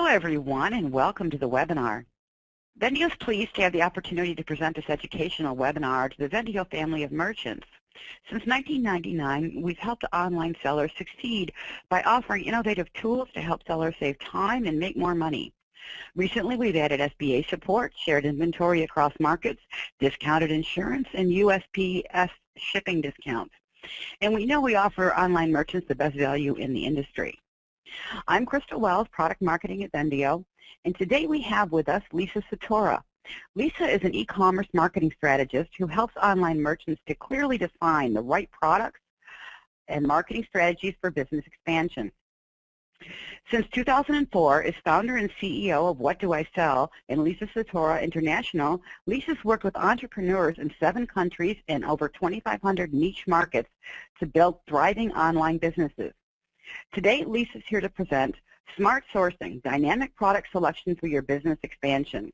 everyone, and welcome to the webinar. Vendio is pleased to have the opportunity to present this educational webinar to the Vendio family of merchants. Since 1999, we've helped online sellers succeed by offering innovative tools to help sellers save time and make more money. Recently, we've added SBA support, shared inventory across markets, discounted insurance, and USPS shipping discounts. And we know we offer online merchants the best value in the industry. I'm Crystal Wells, Product Marketing at Vendio, and today we have with us Lisa Satora. Lisa is an e-commerce marketing strategist who helps online merchants to clearly define the right products and marketing strategies for business expansion. Since 2004, as founder and CEO of What Do I Sell and Lisa Satora International, Lisa's worked with entrepreneurs in 7 countries and over 2,500 niche markets to build thriving online businesses. Today, Lisa's here to present Smart Sourcing, Dynamic Product Selection for Your Business Expansion.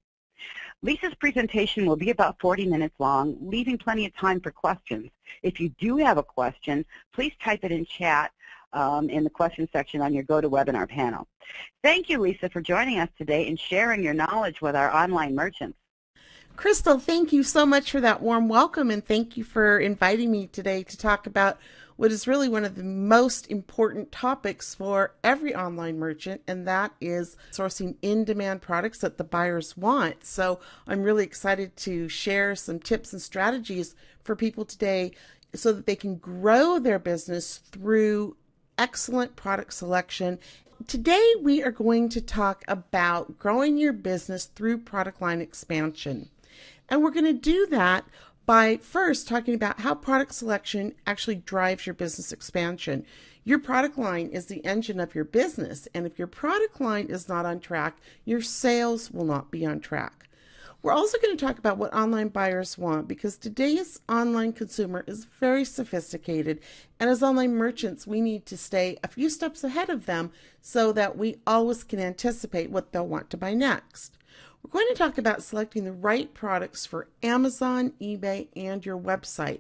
Lisa's presentation will be about 40 minutes long, leaving plenty of time for questions. If you do have a question, please type it in chat in the question section on your GoToWebinar panel. Thank you, Lisa, for joining us today and sharing your knowledge with our online merchants. Crystal, thank you so much for that warm welcome, and thank you for inviting me today to talk about what is really one of the most important topics for every online merchant, and that is sourcing in-demand products that the buyers want. So I'm really excited to share some tips and strategies for people today so that they can grow their business through excellent product selection. Today we are going to talk about growing your business through product line expansion. And we're going to do that by first talking about how product selection actually drives your business expansion. Your product line is the engine of your business, and if your product line is not on track, your sales will not be on track. We're also going to talk about what online buyers want, because today's online consumer is very sophisticated, and as online merchants, we need to stay a few steps ahead of them so that we always can anticipate what they'll want to buy next. We're going to talk about selecting the right products for Amazon, eBay, and your website.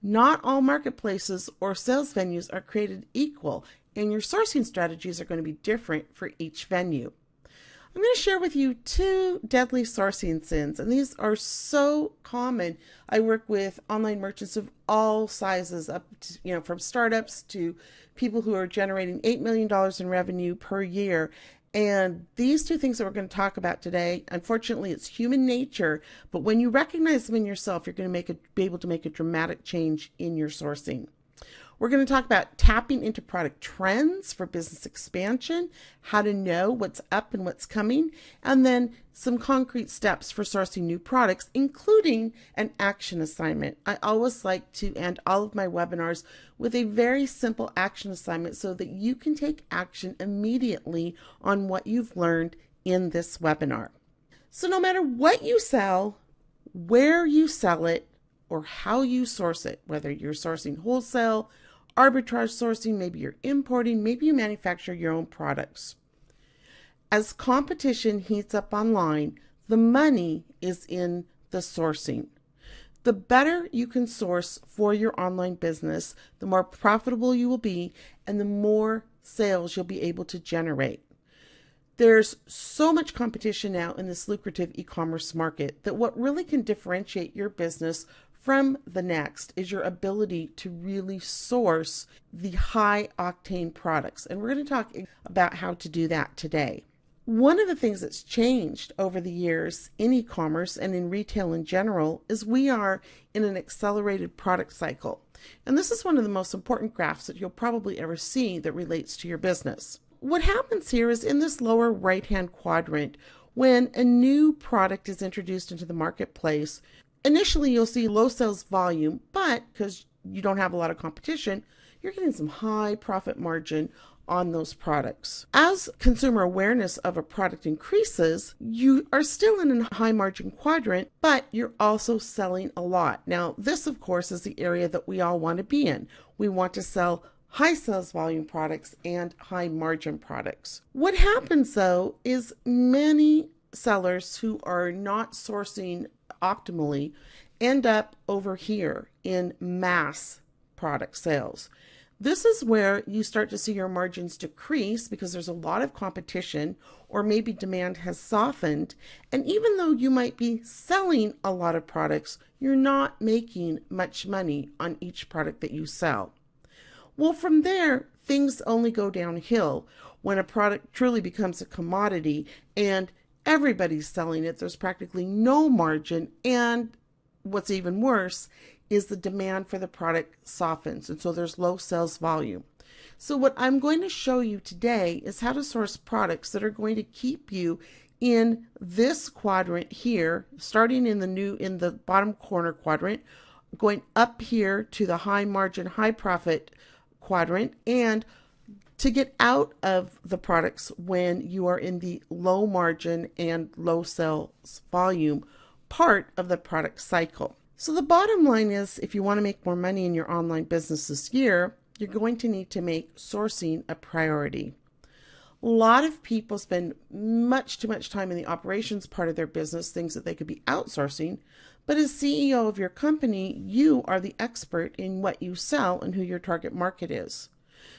Not all marketplaces or sales venues are created equal, and your sourcing strategies are going to be different for each venue. I'm going to share with you 2 deadly sourcing sins, and these are so common. I work with online merchants of all sizes, up to, from startups to people who are generating $8 million in revenue per year. And these 2 things that we're going to talk about today, unfortunately, it's human nature, but when you recognize them in yourself, you're going to be able to make a dramatic change in your sourcing. We're going to talk about tapping into product trends for business expansion, how to know what's up and what's coming, and then some concrete steps for sourcing new products, including an action assignment. I always like to end all of my webinars with a very simple action assignment so that you can take action immediately on what you've learned in this webinar. So no matter what you sell, where you sell it, or how you source it, whether you're sourcing wholesale, arbitrage sourcing, maybe you're importing, maybe you manufacture your own products. As competition heats up online, the money is in the sourcing. The better you can source for your online business, the more profitable you will be, and the more sales you'll be able to generate. There's so much competition now in this lucrative e-commerce market that what really can differentiate your business from the next is your ability to really source the high octane products. And we're going to talk about how to do that today. One of the things that's changed over the years in e-commerce and in retail in general is we are in an accelerated product cycle. And this is one of the most important graphs that you'll probably ever see that relates to your business. What happens here is in this lower right-hand quadrant, when a new product is introduced into the marketplace, initially you'll see low sales volume, but because you don't have a lot of competition, you're getting some high profit margin on those products. As consumer awareness of a product increases, you are still in a high margin quadrant, but you're also selling a lot. Now, this of course is the area that we all want to be in. We want to sell high sales volume products and high margin products. What happens though is many sellers who are not sourcing optimally end up over here in mass product sales. This is where you start to see your margins decrease because there's a lot of competition, or maybe demand has softened. And even though you might be selling a lot of products, you're not making much money on each product that you sell. Well, from there, things only go downhill when a product truly becomes a commodity and everybody's selling it. There's practically no margin, and what's even worse is the demand for the product softens, and so there's low sales volume. So what I'm going to show you today is how to source products that are going to keep you in this quadrant here, starting in the bottom corner quadrant, going up here to the high margin, high profit quadrant, and to get out of the products when you are in the low margin and low sales volume part of the product cycle. So the bottom line is, if you want to make more money in your online business this year, you're going to need to make sourcing a priority. A lot of people spend much too much time in the operations part of their business, things that they could be outsourcing. But as CEO of your company, you are the expert in what you sell and who your target market is.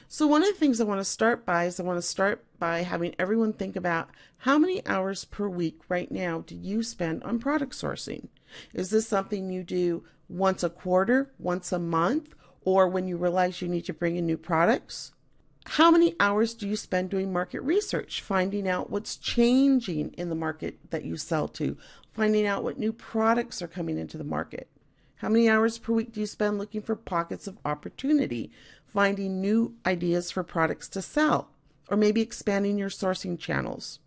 So one of the things I want to start by having everyone think about how many hours per week right now do you spend on product sourcing? Is this something you do once a quarter, once a month, or when you realize you need to bring in new products? How many hours do you spend doing market research, finding out what's changing in the market that you sell to, finding out what new products are coming into the market? How many hours per week do you spend looking for pockets of opportunity, finding new ideas for products to sell, or maybe expanding your sourcing channels?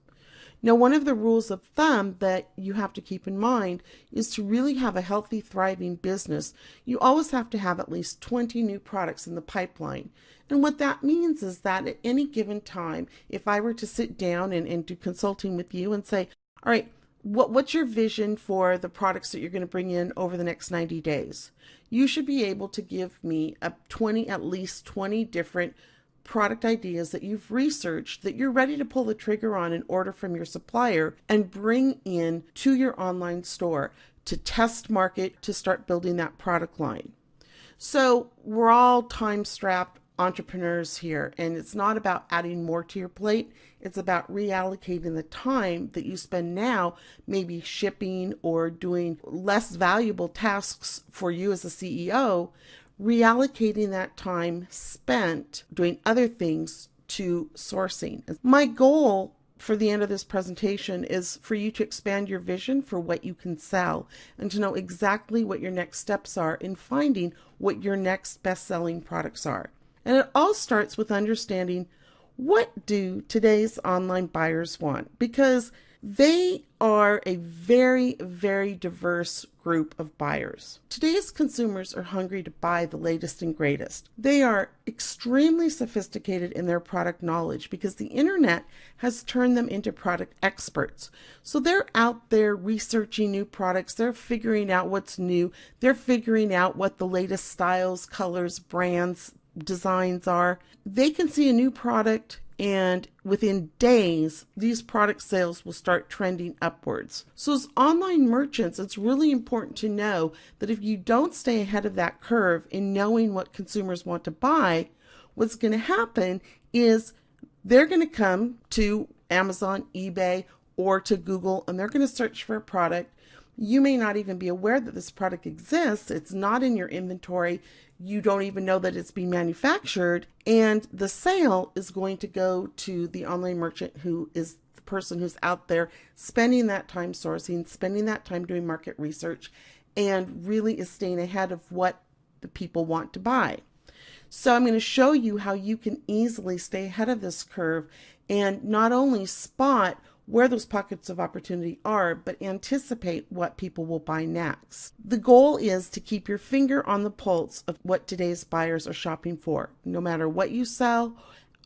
Now, one of the rules of thumb that you have to keep in mind is to really have a healthy, thriving business, you always have to have at least 20 new products in the pipeline. And what that means is that at any given time, if I were to sit down and do consulting with you and say, all right, what's your vision for the products that you're going to bring in over the next 90 days? You should be able to give me at least 20 different product ideas that you've researched that you're ready to pull the trigger on and order from your supplier and bring in to your online store to test market, to start building that product line. So we're all time-strapped entrepreneurs here, and it's not about adding more to your plate. It's about reallocating the time that you spend now, maybe shipping or doing less valuable tasks for you as a CEO, reallocating that time spent doing other things to sourcing. My goal for the end of this presentation is for you to expand your vision for what you can sell and to know exactly what your next steps are in finding what your next best-selling products are. And it all starts with understanding, what do today's online buyers want? Because they are a very, very diverse group of buyers. Today's consumers are hungry to buy the latest and greatest. They are extremely sophisticated in their product knowledge because the internet has turned them into product experts. So they're out there researching new products. They're figuring out what's new. They're figuring out what the latest styles, colors, brands, designs are. They can see a new product, and within days, these product sales will start trending upwards. So as online merchants, it's really important to know that if you don't stay ahead of that curve in knowing what consumers want to buy, what's going to happen is they're going to come to Amazon, eBay, or to Google, and they're going to search for a product. You may not even be aware that this product exists. It's not in your inventory. You don't even know that it's being manufactured, and the sale is going to go to the online merchant, who is the person who's out there spending that time sourcing, spending that time doing market research, and really is staying ahead of what the people want to buy. So I'm going to show you how you can easily stay ahead of this curve and not only spot where those pockets of opportunity are, but anticipate what people will buy next. The goal is to keep your finger on the pulse of what today's buyers are shopping for. No matter what you sell,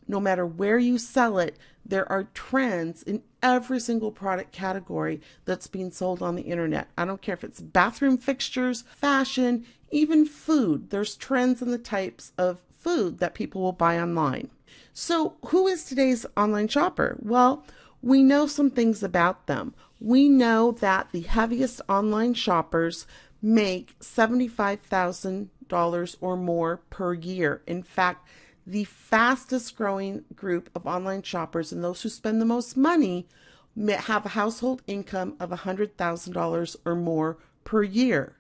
no matter where you sell it, there are trends in every single product category that's being sold on the internet. I don't care if it's bathroom fixtures, fashion, even food. There's trends in the types of food that people will buy online. So who is today's online shopper? Well, we know some things about them. We know that the heaviest online shoppers make $75,000 or more per year. In fact, the fastest growing group of online shoppers and those who spend the most money have a household income of $100,000 or more per year.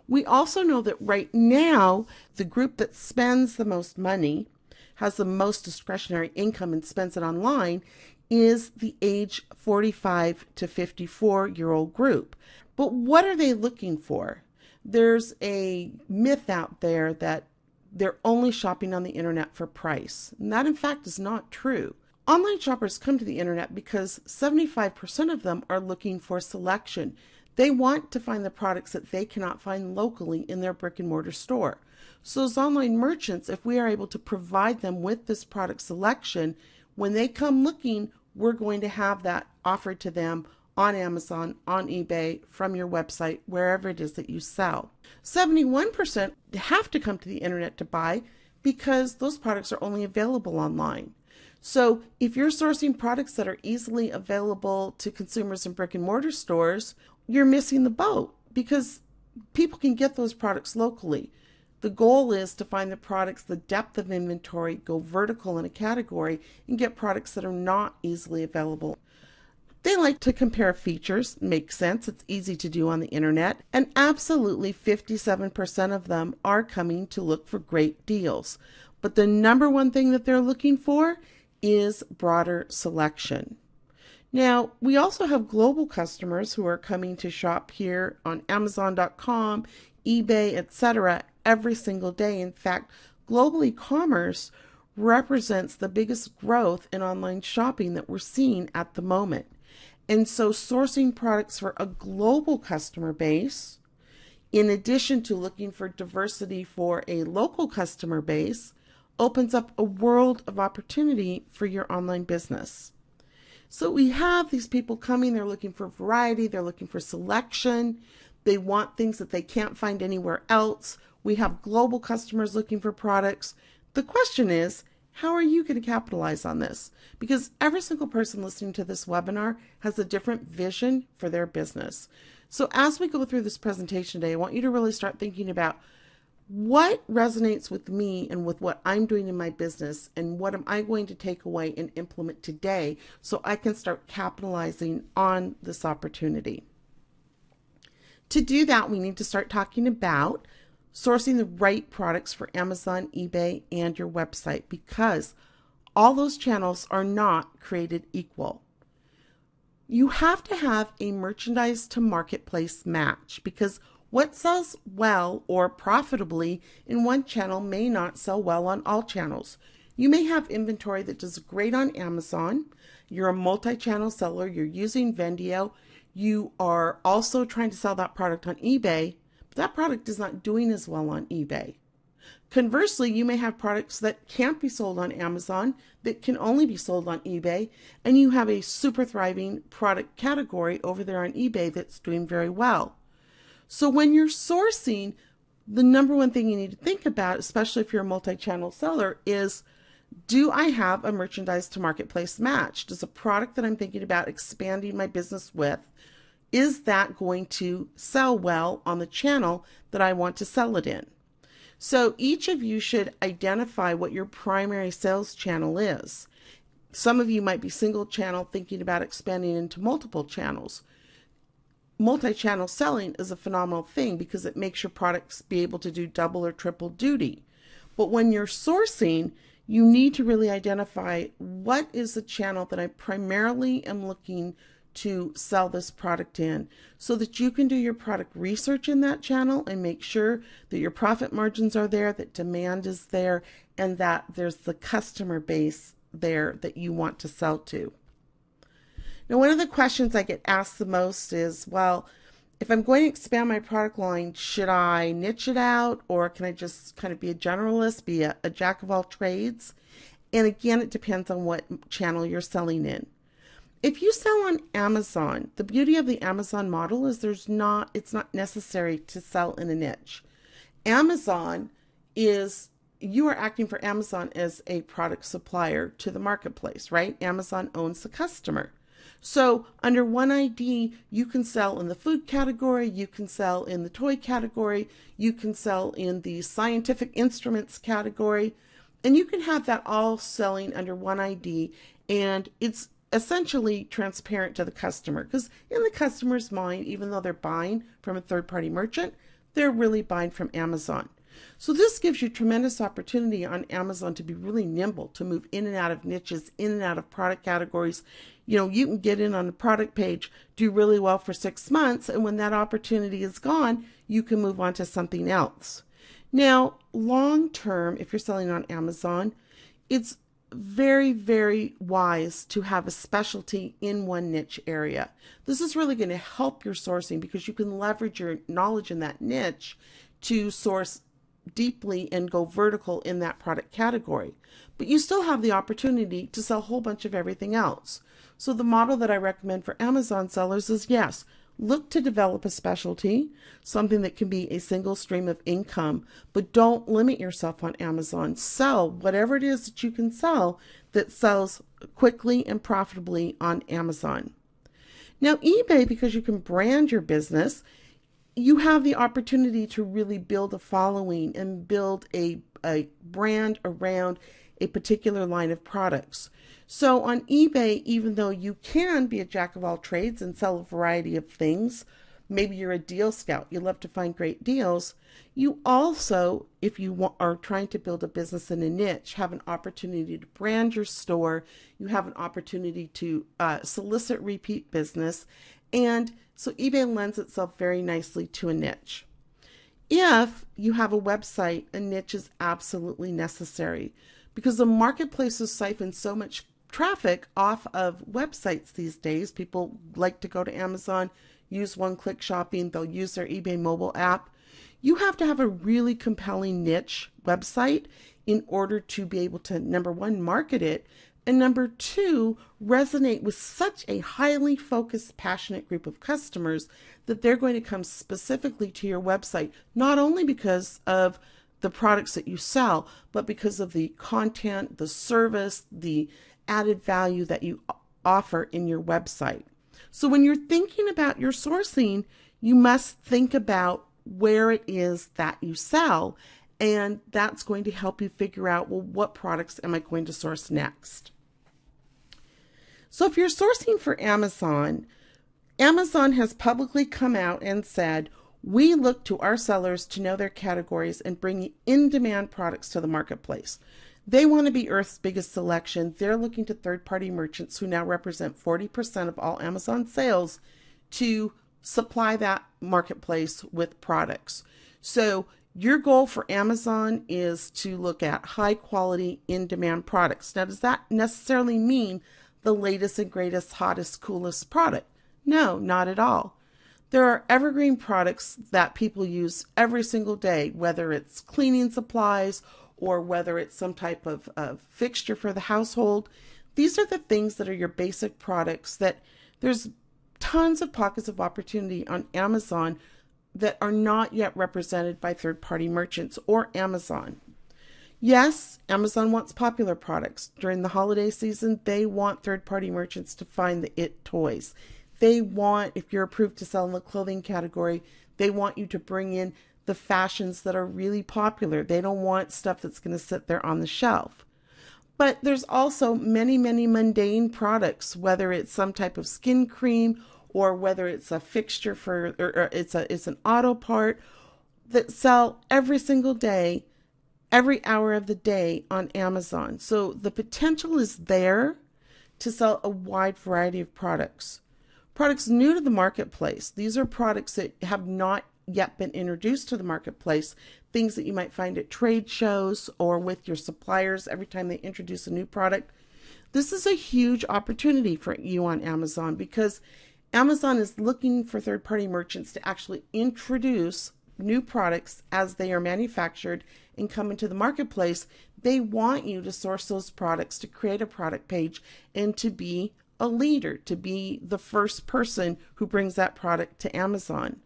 We also know that right now, the group that spends the most money, has the most discretionary income and spends it online, is the age 45 to 54-year-old group. But what are they looking for? There's a myth out there that they're only shopping on the internet for price. And that, in fact, is not true. Online shoppers come to the internet because 75% of them are looking for selection. They want to find the products that they cannot find locally in their brick and mortar store. So as online merchants, if we are able to provide them with this product selection, when they come looking, we're going to have that offered to them on Amazon, on eBay, from your website, wherever it is that you sell. 71% have to come to the internet to buy because those products are only available online. So if you're sourcing products that are easily available to consumers in brick and mortar stores, you're missing the boat because people can get those products locally. The goal is to find the products, the depth of inventory, go vertical in a category, and get products that are not easily available. They like to compare features, makes sense, it's easy to do on the internet, and absolutely 57% of them are coming to look for great deals. But the number one thing that they're looking for is broader selection. Now, we also have global customers who are coming to shop here on Amazon.com, eBay, etc. every single day. In fact, global e-commerce represents the biggest growth in online shopping that we're seeing at the moment. And so sourcing products for a global customer base, in addition to looking for diversity for a local customer base, opens up a world of opportunity for your online business. So we have these people coming, they're looking for variety, they're looking for selection, they want things that they can't find anywhere else. We have global customers looking for products. The question is, how are you going to capitalize on this? Because every single person listening to this webinar has a different vision for their business. So as we go through this presentation today, I want you to really start thinking about what resonates with me and with what I'm doing in my business, and what am I going to take away and implement today so I can start capitalizing on this opportunity. To do that, we need to start talking about sourcing the right products for Amazon, eBay, and your website, because all those channels are not created equal. You have to have a merchandise to marketplace match, because what sells well or profitably in one channel may not sell well on all channels. You may have inventory that does great on Amazon. You're a multi-channel seller. You're using Vendio. You are also trying to sell that product on eBay, but that product is not doing as well on eBay. Conversely, you may have products that can't be sold on Amazon, that can only be sold on eBay, and you have a super thriving product category over there on eBay that's doing very well. So when you're sourcing, the number one thing you need to think about, especially if you're a multi-channel seller, is, do I have a merchandise to marketplace match? Does a product that I'm thinking about expanding my business with, is that going to sell well on the channel that I want to sell it in? So each of you should identify what your primary sales channel is. Some of you might be single channel, thinking about expanding into multiple channels. Multi-channel selling is a phenomenal thing because it makes your products be able to do double or triple duty. But when you're sourcing, you need to really identify, what is the channel that I primarily am looking to sell this product in, so that you can do your product research in that channel and make sure that your profit margins are there, that demand is there, and that there's the customer base there that you want to sell to. Now, one of the questions I get asked the most is, well, if I'm going to expand my product line, should I niche it out, or can I just kind of be a generalist, be a jack of all trades? And again, it depends on what channel you're selling in. If you sell on Amazon, the beauty of the Amazon model is it's not necessary to sell in a niche. Amazon is, you are acting for Amazon as a product supplier to the marketplace, right? Amazon owns the customer. So under one ID, you can sell in the food category, you can sell in the toy category, you can sell in the scientific instruments category, and you can have that all selling under one ID, and it's essentially transparent to the customer, because in the customer's mind, even though they're buying from a third-party merchant, they're really buying from Amazon. So this gives you tremendous opportunity on Amazon to be really nimble, to move in and out of niches, in and out of product categories. You know, you can get in on the product page, do really well for 6 months, and when that opportunity is gone, you can move on to something else. Now, long term, if you're selling on Amazon, it's very, very wise to have a specialty in one niche area. This is really going to help your sourcing because you can leverage your knowledge in that niche to source deeply and go vertical in that product category. But you still have the opportunity to sell a whole bunch of everything else. So the model that I recommend for Amazon sellers is, yes, look to develop a specialty, something that can be a single stream of income, but don't limit yourself on Amazon. Sell whatever it is that you can sell that sells quickly and profitably on Amazon. Now, eBay, because you can brand your business, you have the opportunity to really build a following and build a brand around a particular line of products. So on eBay, even though you can be a jack of all trades and sell a variety of things, maybe you're a deal scout, you love to find great deals, you also, if you are trying to build a business in a niche, have an opportunity to brand your store, you have an opportunity to solicit repeat business, and so eBay lends itself very nicely to a niche. If you have a website, a niche is absolutely necessary because the marketplaces siphon so much traffic off of websites these days. People like to go to Amazon, use one-click shopping, they'll use their eBay mobile app. You have to have a really compelling niche website in order to be able to, number one, market it, and number two, resonate with such a highly focused, passionate group of customers that they're going to come specifically to your website, not only because of the products that you sell, but because of the content, the service, the added value that you offer in your website. So when you're thinking about your sourcing, you must think about where it is that you sell, and that's going to help you figure out, well, what products am I going to source next? So if you're sourcing for Amazon, Amazon has publicly come out and said, we look to our sellers to know their categories and bring in-demand products to the marketplace. They want to be Earth's biggest selection. They're looking to third-party merchants who now represent 40% of all Amazon sales to supply that marketplace with products. So your goal for Amazon is to look at high-quality, in-demand products. Now, does that necessarily mean the latest and greatest, hottest, coolest product? No, not at all. There are evergreen products that people use every single day, whether it's cleaning supplies or whether it's some type of fixture for the household. These are the things that are your basic products that there's tons of pockets of opportunity on Amazon that are not yet represented by third-party merchants or Amazon. Yes, Amazon wants popular products. During the holiday season, they want third-party merchants to find the it toys. They want, if you're approved to sell in the clothing category, they want you to bring in the fashions that are really popular. They don't want stuff that's going to sit there on the shelf. But there's also many, many mundane products, whether it's some type of skin cream or whether it's a fixture for, or it's an auto part that sell every single day, every hour of the day on Amazon. So the potential is there to sell a wide variety of products. Products new to the marketplace. These are products that have not yet been introduced to the marketplace, things that you might find at trade shows or with your suppliers every time they introduce a new product. This is a huge opportunity for you on Amazon because Amazon is looking for third-party merchants to actually introduce new products as they are manufactured and come into the marketplace. They want you to source those products, to create a product page, and to be a leader, to be the first person who brings that product to Amazon.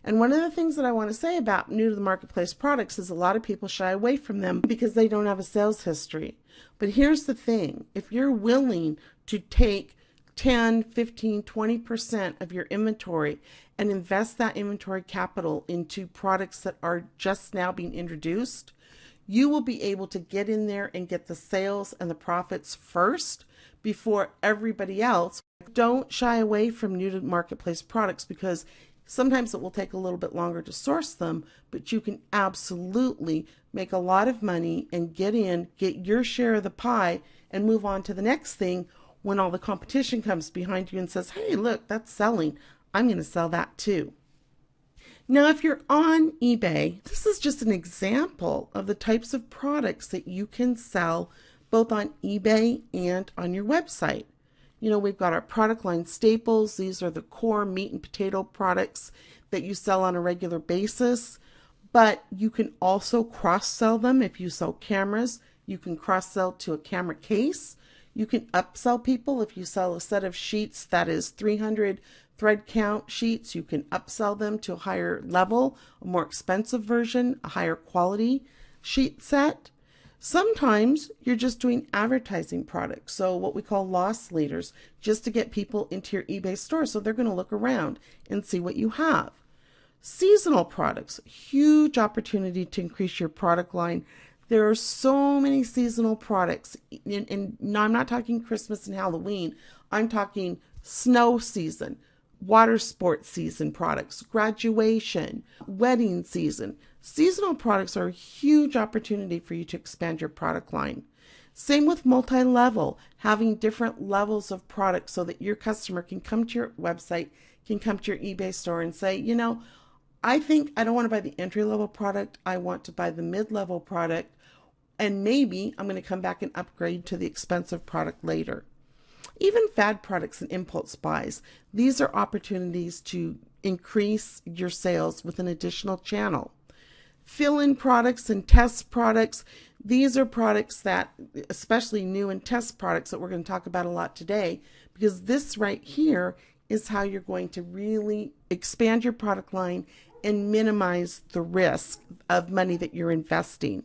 And one of the things that I want to say about new to the marketplace products is a lot of people shy away from them because they don't have a sales history. But here's the thing. If you're willing to take 10, 15, 20% of your inventory and invest that inventory capital into products that are just now being introduced, you will be able to get in there and get the sales and the profits first before everybody else. Don't shy away from new to marketplace products, because sometimes it will take a little bit longer to source them, but you can absolutely make a lot of money and get in, get your share of the pie, and move on to the next thing when all the competition comes behind you and says, hey, look, that's selling. I'm going to sell that too. Now, if you're on eBay, this is just an example of the types of products that you can sell both on eBay and on your website. You know, we've got our product line staples. These are the core meat and potato products that you sell on a regular basis, but you can also cross-sell them. If you sell cameras, you can cross-sell to a camera case. You can upsell people. If you sell a set of sheets that is 300 thread count sheets, you can upsell them to a higher level, a more expensive version, a higher quality sheet set. Sometimes you're just doing advertising products, so what we call loss leaders, just to get people into your eBay store so they're going to look around and see what you have. Seasonal products, huge opportunity to increase your product line. There are so many seasonal products, and I'm not talking Christmas and Halloween. I'm talking snow season, water sports season products, graduation, wedding season. Seasonal products are a huge opportunity for you to expand your product line. Same with multi-level, having different levels of products so that your customer can come to your website, can come to your eBay store and say, you know, I think I don't want to buy the entry-level product. I want to buy the mid-level product, and maybe I'm going to come back and upgrade to the expensive product later. Even fad products and impulse buys. These are opportunities to increase your sales with an additional channel. Fill-in products and test products. These are products that, especially new and test products, that we're going to talk about a lot today, because this right here is how you're going to really expand your product line and minimize the risk of money that you're investing.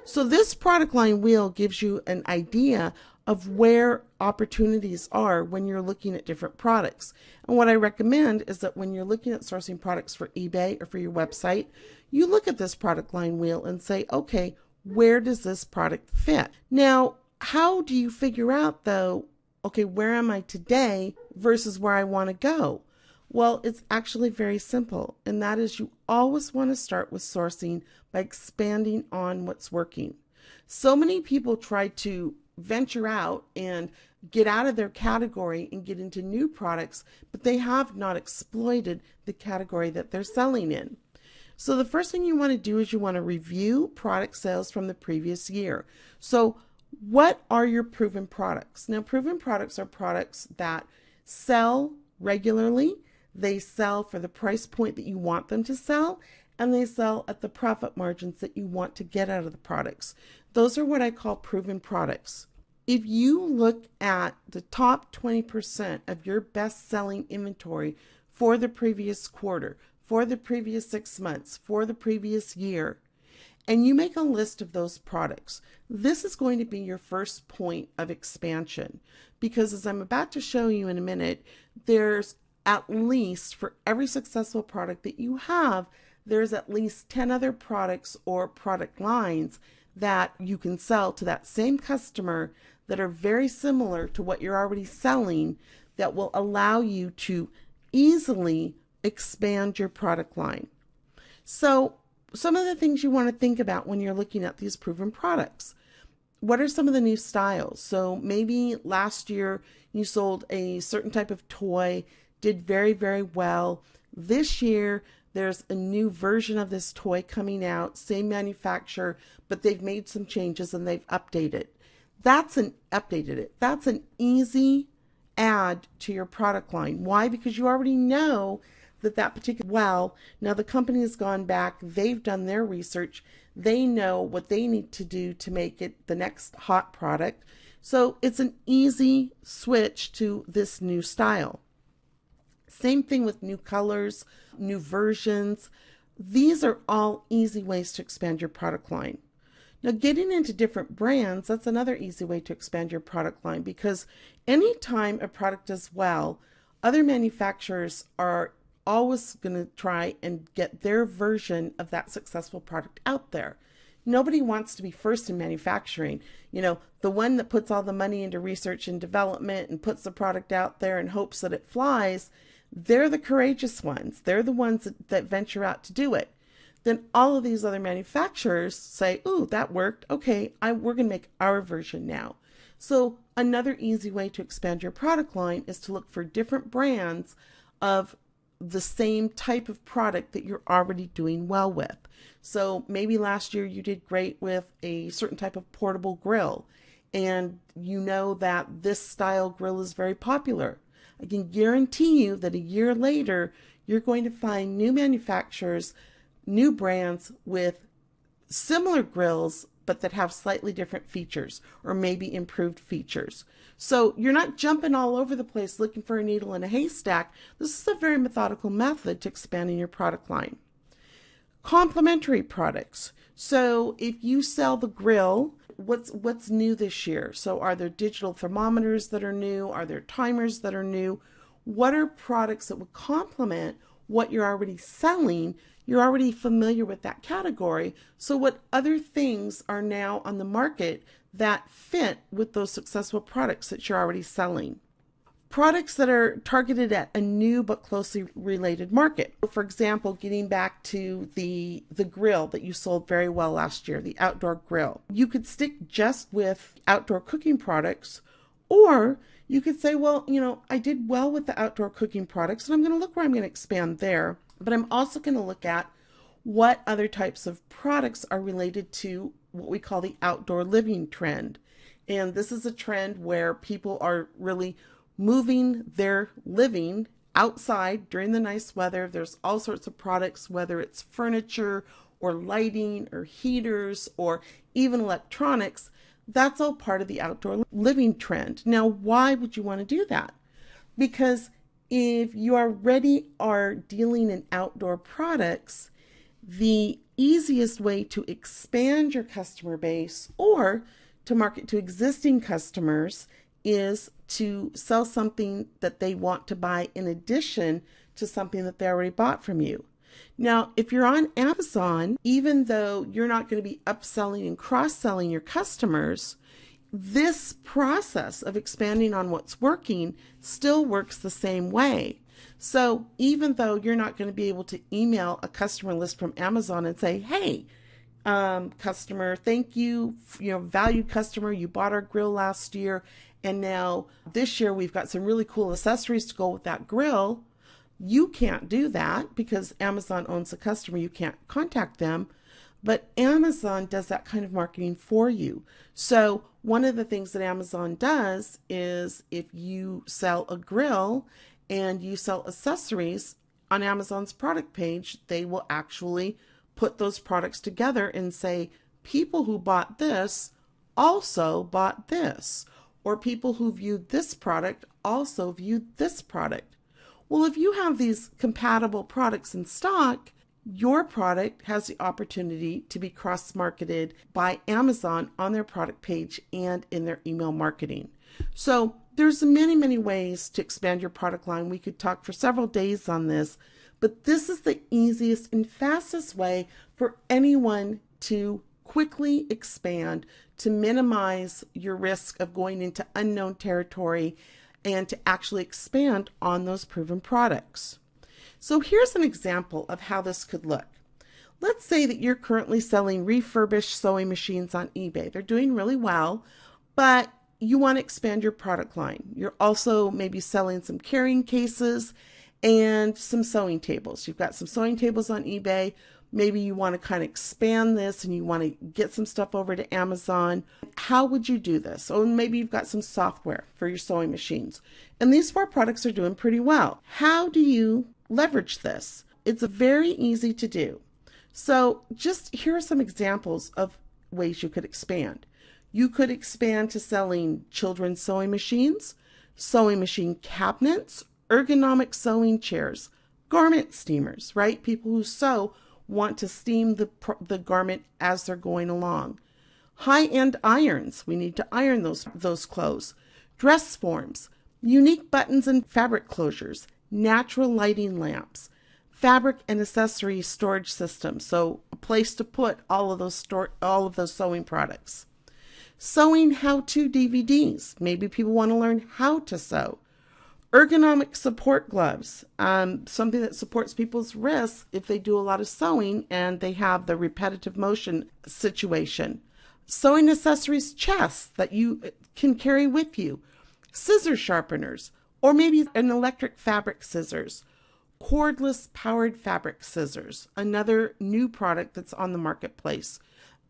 So this product line wheel gives you an idea of where opportunities are when you're looking at different products. And what I recommend is that when you're looking at sourcing products for eBay or for your website, you look at this product line wheel and say, okay, where does this product fit? Now, how do you figure out though, okay, where am I today versus where I want to go? Well, it's actually very simple, and that is you always want to start with sourcing by expanding on what's working. So many people try to venture out and get out of their category and get into new products, but they have not exploited the category that they're selling in. So the first thing you want to do is you want to review product sales from the previous year. So what are your proven products? Now, proven products are products that sell regularly. They sell for the price point that you want them to sell, and they sell at the profit margins that you want to get out of the products. Those are what I call proven products. If you look at the top 20% of your best-selling inventory for the previous quarter, for the previous 6 months, for the previous year, and you make a list of those products, this is going to be your first point of expansion. Because as I'm about to show you in a minute, there's at least, for every successful product that you have, there's at least 10 other products or product lines that you can sell to that same customer that are very similar to what you're already selling, that will allow you to easily expand your product line. So some of the things you want to think about when you're looking at these proven products. What are some of the new styles? So maybe last year you sold a certain type of toy, did very, very well. This year, there's a new version of this toy coming out, same manufacturer, but they've made some changes and they've updated. That's an easy add to your product line. Why? Because you already know that particular, well, now the company has gone back, they've done their research, they know what they need to do to make it the next hot product. So it's an easy switch to this new style. Same thing with new colors, new versions. These are all easy ways to expand your product line. Now, getting into different brands, that's another easy way to expand your product line, because anytime a product does well, other manufacturers are always going to try and get their version of that successful product out there. Nobody wants to be first in manufacturing. The one that puts all the money into research and development and puts the product out there and hopes that it flies, they're the courageous ones. They're the ones that venture out to do it. Then all of these other manufacturers say, ooh, that worked. Okay, we're going to make our version now. So another easy way to expand your product line is to look for different brands of the same type of product that you're already doing well with. So maybe last year you did great with a certain type of portable grill, and you know that this style grill is very popular. I can guarantee you that a year later, you're going to find new manufacturers, new brands with similar grills, but that have slightly different features or maybe improved features. So you're not jumping all over the place looking for a needle in a haystack. This is a very methodical method to expanding your product line. Complementary products. So if you sell the grill, what's new this year? So are there digital thermometers that are new? Are there timers that are new? What are products that would complement what you're already selling? You're already familiar with that category. So what other things are now on the market that fit with those successful products that you're already selling? Products that are targeted at a new but closely related market. For example, getting back to the grill that you sold very well last year, the outdoor grill. You could stick just with outdoor cooking products, or you could say, well, I did well with the outdoor cooking products, and I'm going to look where I'm going to expand there. But I'm also going to look at what other types of products are related to what we call the outdoor living trend. And this is a trend where people are really moving their living outside during the nice weather. There's all sorts of products, whether it's furniture or lighting or heaters or even electronics. That's all part of the outdoor living trend. Now, why would you want to do that? Because if you already are dealing in outdoor products, the easiest way to expand your customer base or to market to existing customers is to sell something that they want to buy in addition to something that they already bought from you. Now, if you're on Amazon, even though you're not going to be upselling and cross-selling your customers, this process of expanding on what's working still works the same way. So even though you're not going to be able to email a customer list from Amazon and say, hey, customer, thank you, valued customer, you bought our grill last year, and now this year we've got some really cool accessories to go with that grill. You can't do that because Amazon owns the customer. You can't contact them, but Amazon does that kind of marketing for you. So one of the things that Amazon does is if you sell a grill and you sell accessories on Amazon's product page, they will actually put those products together and say, people who bought this also bought this, or people who viewed this product also viewed this product. Well, if you have these compatible products in stock, your product has the opportunity to be cross-marketed by Amazon on their product page and in their email marketing. So there's many, many ways to expand your product line. We could talk for several days on this, but this is the easiest and fastest way for anyone to quickly expand, to minimize your risk of going into unknown territory and to actually expand on those proven products. So here's an example of how this could look. Let's say that you're currently selling refurbished sewing machines on eBay. They're doing really well, but you want to expand your product line. You're also maybe selling some carrying cases and some sewing tables. You've got some sewing tables on eBay. Maybe you want to kind of expand this and you want to get some stuff over to Amazon. How would you do this? Or maybe you've got some software for your sewing machines. And these four products are doing pretty well. How do you leverage this? It's very easy to do. So just here are some examples of ways you could expand. You could expand to selling children's sewing machines, sewing machine cabinets, ergonomic sewing chairs, garment steamers, right? People who sew want to steam the garment as they're going along. High-end irons. We need to iron those clothes. Dress forms. Unique buttons and fabric closures. Natural lighting lamps. Fabric and accessory storage systems. So a place to put all of those sewing products. Sewing how-to DVDs. Maybe people want to learn how to sew. Ergonomic support gloves, something that supports people's wrists if they do a lot of sewing and they have the repetitive motion situation. Sewing accessories chests that you can carry with you. Scissor sharpeners, or maybe an electric fabric scissors. Cordless powered fabric scissors, another new product that's on the marketplace.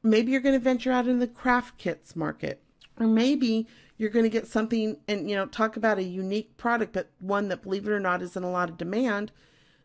Maybe you're going to venture out in the craft kits market, or maybe you're going to get something and, talk about a unique product, but one that, believe it or not, is in a lot of demand.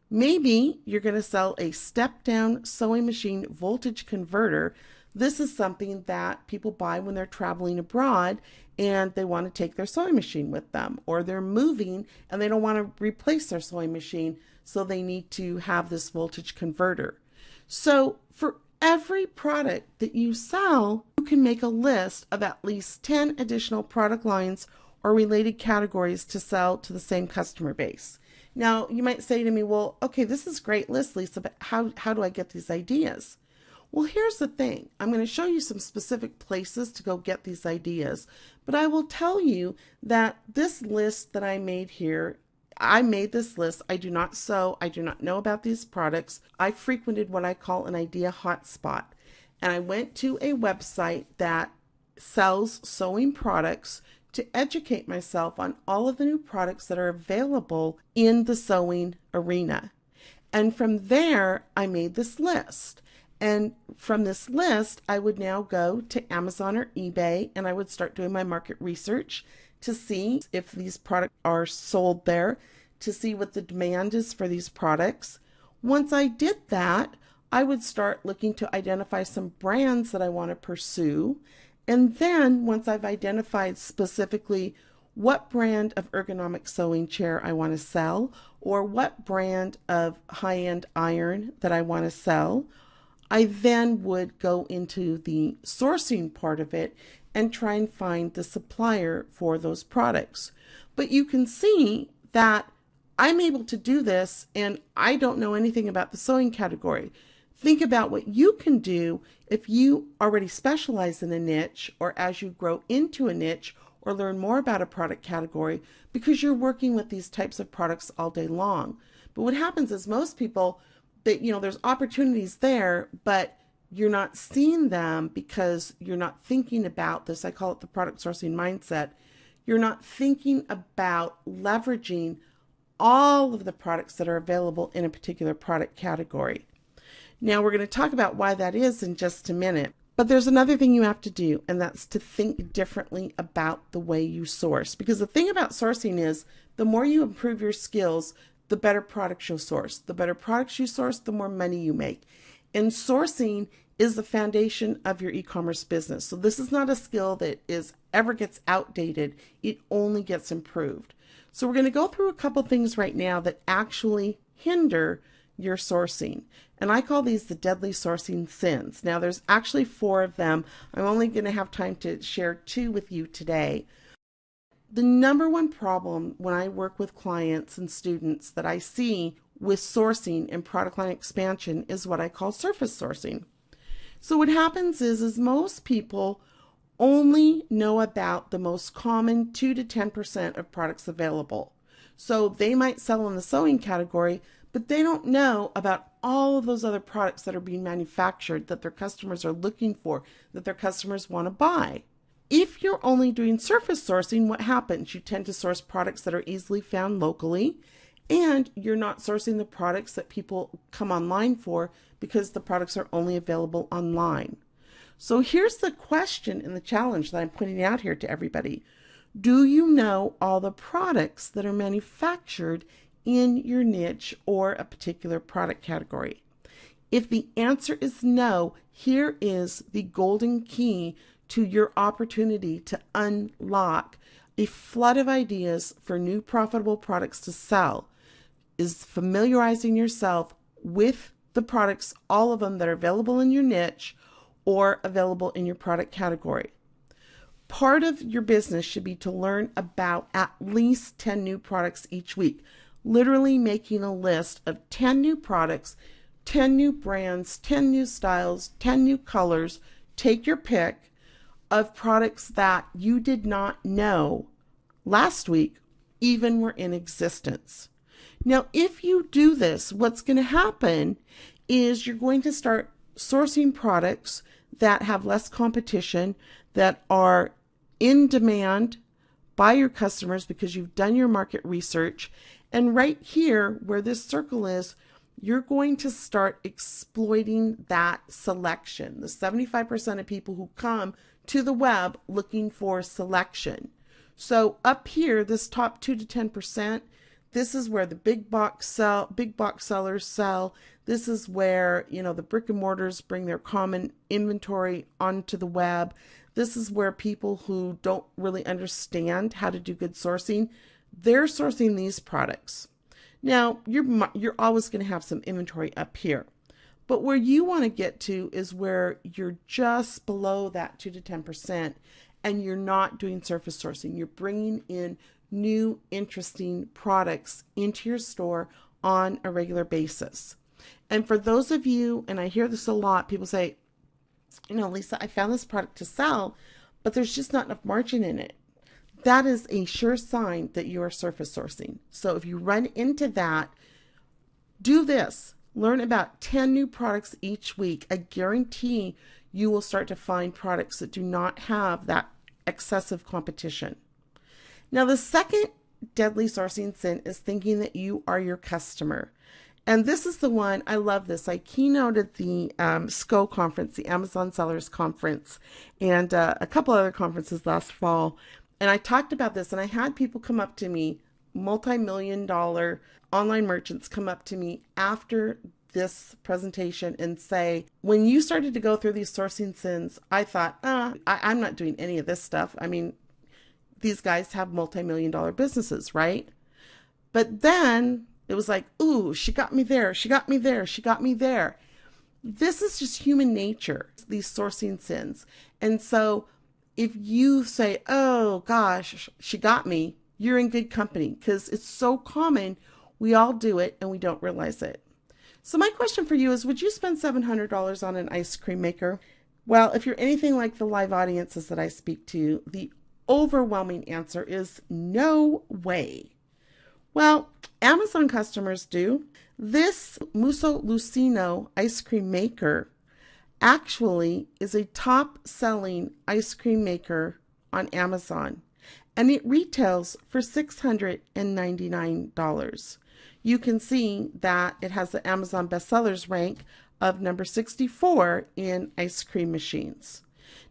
Maybe you're going to sell a step-down sewing machine voltage converter. This is something that people buy when they're traveling abroad and they want to take their sewing machine with them, or they're moving and they don't want to replace their sewing machine, so they need to have this voltage converter. So for every product that you sell, you can make a list of at least 10 additional product lines or related categories to sell to the same customer base. Now, you might say to me, well, okay, this is a great list, Lisa, but how do I get these ideas? Well, here's the thing. I'm going to show you some specific places to go get these ideas, but I will tell you that this list that I made here, I made this list. I do not sew. I do not know about these products. I frequented what I call an idea hotspot, and I went to a website that sells sewing products to educate myself on all of the new products that are available in the sewing arena. And from there, I made this list. And from this list, I would now go to Amazon or eBay, and I would start doing my market research to see if these products are sold there, to see what the demand is for these products. Once I did that, I would start looking to identify some brands that I want to pursue. And then once I've identified specifically what brand of ergonomic sewing chair I want to sell, or what brand of high-end iron that I want to sell, I then would go into the sourcing part of it and try and find the supplier for those products. But you can see that I'm able to do this and I don't know anything about the sewing category. Think about what you can do if you already specialize in a niche, or as you grow into a niche or learn more about a product category, because you're working with these types of products all day long. But what happens is most people, that there's opportunities there, but you're not seeing them because you're not thinking about this. I call it the product sourcing mindset. You're not thinking about leveraging all of the products that are available in a particular product category. Now we're going to talk about why that is in just a minute. But there's another thing you have to do, and that's to think differently about the way you source. Because the thing about sourcing is, the more you improve your skills, the better products you'll source. The better products you source, the more money you make. And sourcing is the foundation of your e-commerce business. So this is not a skill that ever gets outdated. It only gets improved. So we're going to go through a couple things right now that actually hinder your sourcing. And I call these the deadly sourcing sins. Now there's actually 4 of them. I'm only going to have time to share 2 with you today. The number one problem when I work with clients and students that I see with sourcing and product line expansion is what I call surface sourcing. So what happens is most people only know about the most common 2 to 10% of products available. So they might sell in the sewing category, but they don't know about all of those other products that are being manufactured that their customers are looking for, that their customers want to buy. If you're only doing surface sourcing, what happens? You tend to source products that are easily found locally, and you're not sourcing the products that people come online for because the products are only available online. So here's the question and the challenge that I'm putting out here to everybody. Do you know all the products that are manufactured in your niche or a particular product category? If the answer is no, here is the golden key to your opportunity to unlock a flood of ideas for new profitable products to sell, is familiarizing yourself with the products, all of them that are available in your niche, or available in your product category. Part of your business should be to learn about at least 10 new products each week, literally making a list of 10 new products, 10 new brands, 10 new styles, 10 new colors. Take your pick of products that you did not know last week even were in existence. Now, if you do this, what's going to happen is you're going to start sourcing products that have less competition, that are in demand by your customers because you've done your market research. And right here, where this circle is, you're going to start exploiting that selection. The 75% of people who come to the web looking for selection. So up here, this top 2 to 10%, this is where the big box sellers sell. This is where, the brick and mortars bring their common inventory onto the web. This is where people who don't really understand how to do good sourcing, they're sourcing these products. Now, you're always going to have some inventory up here. But where you want to get to is where you're just below that 2 to 10% and you're not doing surface sourcing. You're bringing in new, interesting products into your store on a regular basis. And for those of you, and I hear this a lot, people say, Lisa, I found this product to sell, but there's just not enough margin in it. That is a sure sign that you are surface sourcing. So if you run into that, do this. Learn about 10 new products each week. I guarantee you will start to find products that do not have that excessive competition. Now, the second deadly sourcing sin is thinking that you are your customer. And this is the one, I love this. I keynoted the SCO conference, the Amazon Sellers Conference, and a couple other conferences last fall. And I talked about this, and I had people come up to me, multi-million-dollar online merchants come up to me after this presentation and say, when you started to go through these sourcing sins, I thought, I'm not doing any of this stuff. I mean, these guys have multi-million-dollar businesses, right? But then it was like, ooh, she got me there, she got me there, she got me there. This is just human nature, these sourcing sins. And so if you say, oh gosh, she got me, you're in good company, because it's so common. We all do it and we don't realize it. So my question for you is, would you spend $700 on an ice cream maker? Well, if you're anything like the live audiences that I speak to, the overwhelming answer is no way. Well, Amazon customers do. This Muso Lucino ice cream maker actually is a top-selling ice cream maker on Amazon, and it retails for $699. You can see that it has the Amazon bestsellers rank of number 64 in ice cream machines.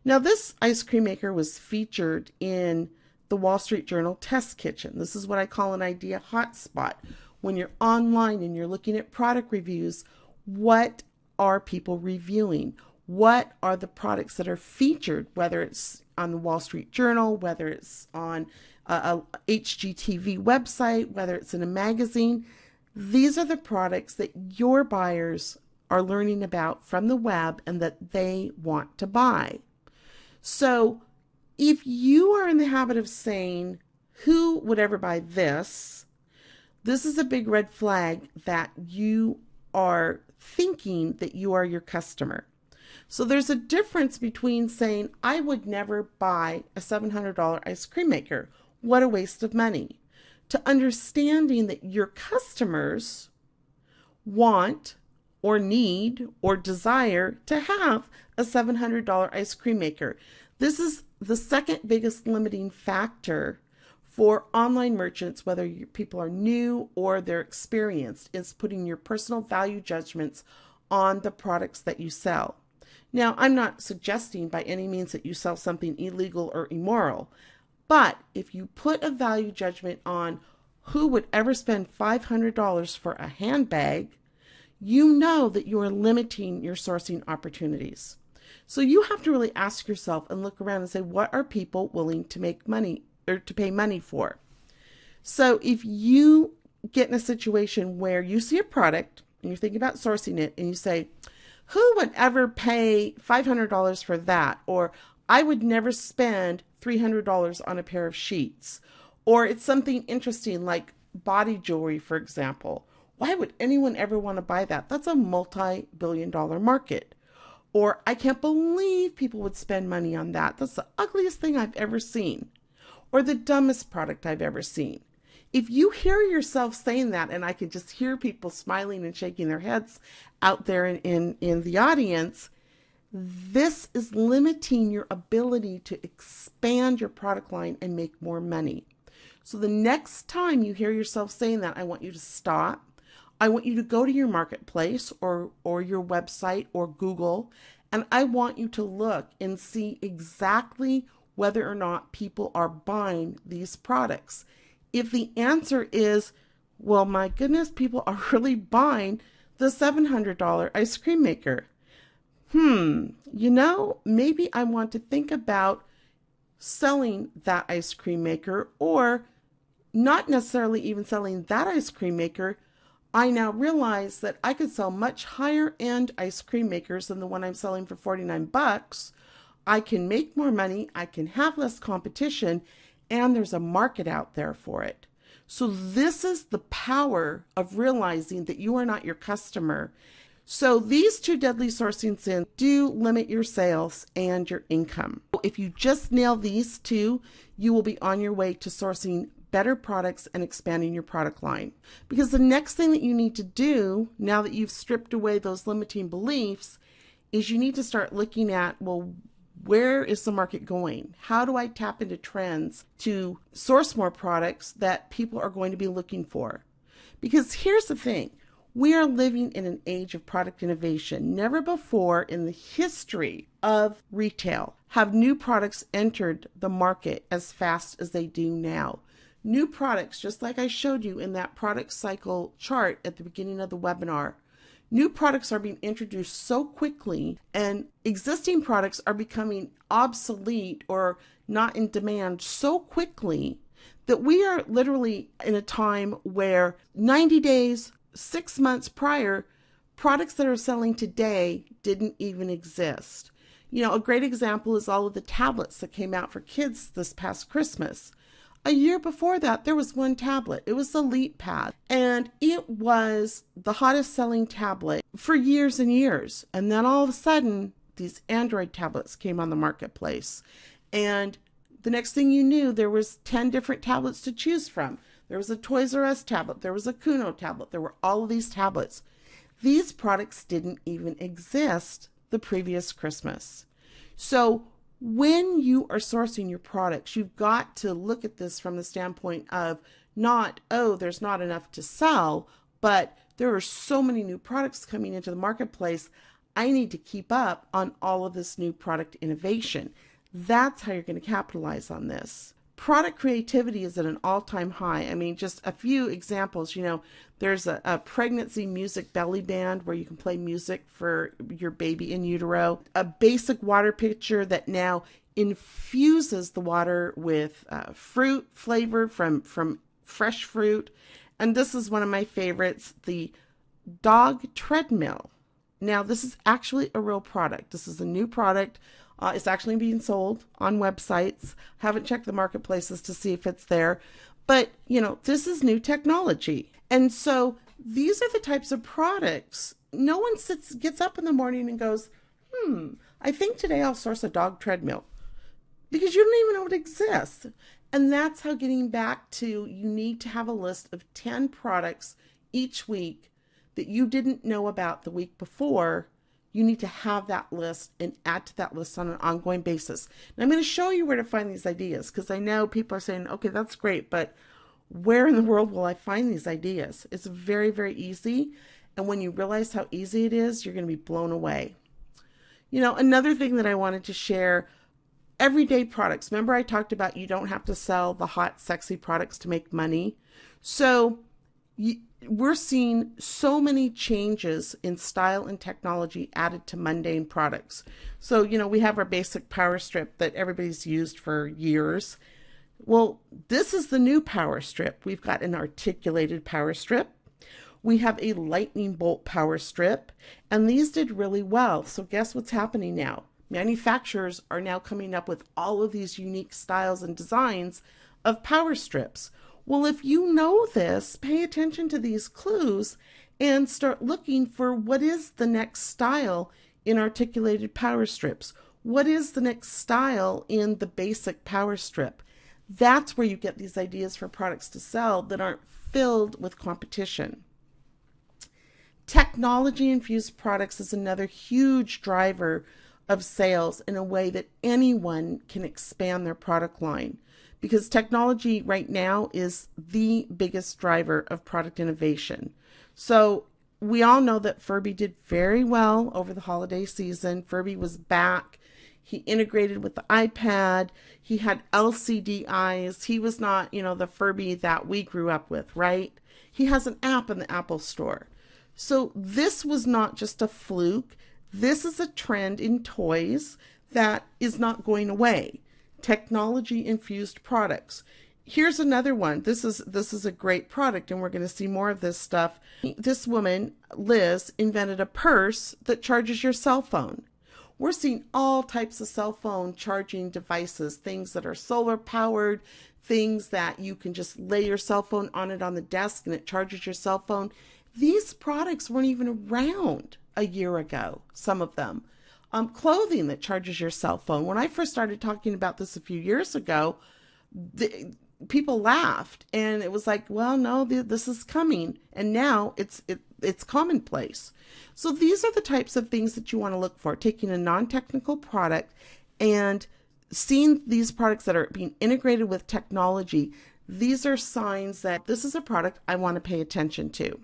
Now, this ice cream maker was featured in the Wall Street Journal Test Kitchen. This is what I call an idea hotspot. When you're online and you're looking at product reviews, what are people reviewing? What are the products that are featured, whether it's on the Wall Street Journal, whether it's on a HGTV website, whether it's in a magazine? These are the products that your buyers are learning about from the web and that they want to buy. So if you are in the habit of saying, who would ever buy this? This is a big red flag that you are thinking that you are your customer. So there's a difference between saying, I would never buy a $700 ice cream maker. What a waste of money. To understanding that your customers want or need or desire to have a $700 ice cream maker. This is the second biggest limiting factor for online merchants, whether people are new or they're experienced, is putting your personal value judgments on the products that you sell. Now, I'm not suggesting by any means that you sell something illegal or immoral, but if you put a value judgment on who would ever spend $500 for a handbag, you know that you are limiting your sourcing opportunities. So you have to really ask yourself and look around and say, what are people willing to make money or to pay money for? So if you get in a situation where you see a product and you're thinking about sourcing it and you say, Who would ever pay $500 for that? Or I would never spend $300 on a pair of sheets. Or it's something interesting like body jewelry, for example. Why would anyone ever want to buy that? That's a multi-billion-dollar market. Or I can't believe people would spend money on that. That's the ugliest thing I've ever seen. Or the dumbest product I've ever seen. If you hear yourself saying that, and I can just hear people smiling and shaking their heads out there in the audience, this is limiting your ability to expand your product line and make more money. So the next time you hear yourself saying that, I want you to stop. I want you to go to your marketplace or your website or Google, and I want you to look and see exactly whether or not people are buying these products. If the answer is, well, my goodness, people are really buying the $700 ice cream maker. Maybe I want to think about selling that ice cream maker, or not necessarily even selling that ice cream maker. I now realize that I could sell much higher end ice cream makers than the one I'm selling for $49. I can make more money, I can have less competition, and there's a market out there for it. So this is the power of realizing that you are not your customer. So these two deadly sourcing sins do limit your sales and your income. If you just nail these two, you will be on your way to sourcing better products and expanding your product line. Because the next thing that you need to do, now that you've stripped away those limiting beliefs, is you need to start looking at, well, where is the market going? How do I tap into trends to source more products that people are going to be looking for? Because here's the thing. We are living in an age of product innovation. Never before in the history of retail have new products entered the market as fast as they do now. New products, just like I showed you in that product cycle chart at the beginning of the webinar, new products are being introduced so quickly, and existing products are becoming obsolete or not in demand so quickly that we are literally in a time where 90 days, 6 months prior, products that are selling today didn't even exist. A great example is all of the tablets that came out for kids this past Christmas. A year before that, there was one tablet. It was the LeapPad, and it was the hottest selling tablet for years and years. And then all of a sudden, these Android tablets came on the marketplace. And the next thing you knew, there was 10 different tablets to choose from. There was a Toys R Us tablet. There was a Kuno tablet. There were all of these tablets. These products didn't even exist the previous Christmas. So when you are sourcing your products, you've got to look at this from the standpoint of not, oh, there's not enough to sell, but there are so many new products coming into the marketplace. I need to keep up on all of this new product innovation. That's how you're going to capitalize on this. Product creativity is at an all-time high. I mean, just a few examples, there's a pregnancy music belly band where you can play music for your baby in utero, a basic water pitcher that now infuses the water with fruit flavor from fresh fruit. And this is one of my favorites, the dog treadmill. Now, this is actually a real product. This is a new product. It's actually being sold on websites. Haven't checked the marketplaces to see if it's there. But, this is new technology. And so these are the types of products. No one gets up in the morning and goes, I think today I'll source a dog treadmill. Because you don't even know it exists. And that's how getting back to, you need to have a list of 10 products each week that you didn't know about the week before. You need to have that list and add to that list on an ongoing basis. And I'm going to show you where to find these ideas, because I know people are saying, okay, that's great, but where in the world will I find these ideas? It's very, very easy. And when you realize how easy it is, you're going to be blown away. Another thing that I wanted to share, everyday products. Remember I talked about you don't have to sell the hot, sexy products to make money. So we're seeing so many changes in style and technology added to mundane products. So, we have our basic power strip that everybody's used for years. Well, this is the new power strip. We've got an articulated power strip. We have a lightning bolt power strip, and these did really well. So guess what's happening now? Manufacturers are now coming up with all of these unique styles and designs of power strips. Well, if you know this, pay attention to these clues and start looking for what is the next style in articulated power strips. What is the next style in the basic power strip? That's where you get these ideas for products to sell that aren't filled with competition. Technology-infused products is another huge driver of sales in a way that anyone can expand their product line, because technology right now is the biggest driver of product innovation. So we all know that Furby did very well over the holiday season. Furby was back. He integrated with the iPad. He had LCD eyes. He was not, the Furby that we grew up with, right? He has an app in the Apple Store. So this was not just a fluke. This is a trend in toys that is not going away. Technology-infused products. Here's another one. This is a great product, and we're going to see more of this stuff. This woman, Liz, invented a purse that charges your cell phone. We're seeing all types of cell phone charging devices, things that are solar powered, things that you can just lay your cell phone on it on the desk and it charges your cell phone. These products weren't even around a year ago, some of them. Clothing that charges your cell phone. When I first started talking about this a few years ago, people laughed, and it was like, well, no, this is coming, and now it's commonplace. So these are the types of things that you want to look for, taking a non-technical product and seeing these products that are being integrated with technology. These are signs that this is a product I want to pay attention to.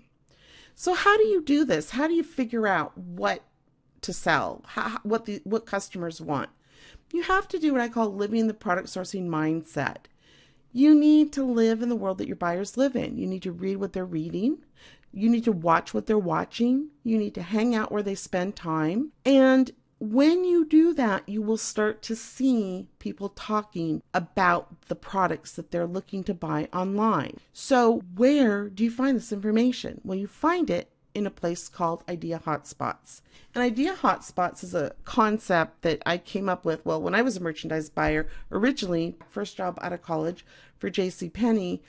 So how do you do this? How do you figure out what to sell, what customers want? You have to do what I call living the product sourcing mindset. You need to live in the world that your buyers live in. You need to read what they're reading. You need to watch what they're watching. You need to hang out where they spend time. And when you do that, you will start to see people talking about the products that they're looking to buy online. So where do you find this information? Well, you find it in a place called Idea Hotspots. And Idea Hotspots is a concept that I came up with, well, when I was a merchandise buyer, originally, first job out of college for JCPenney.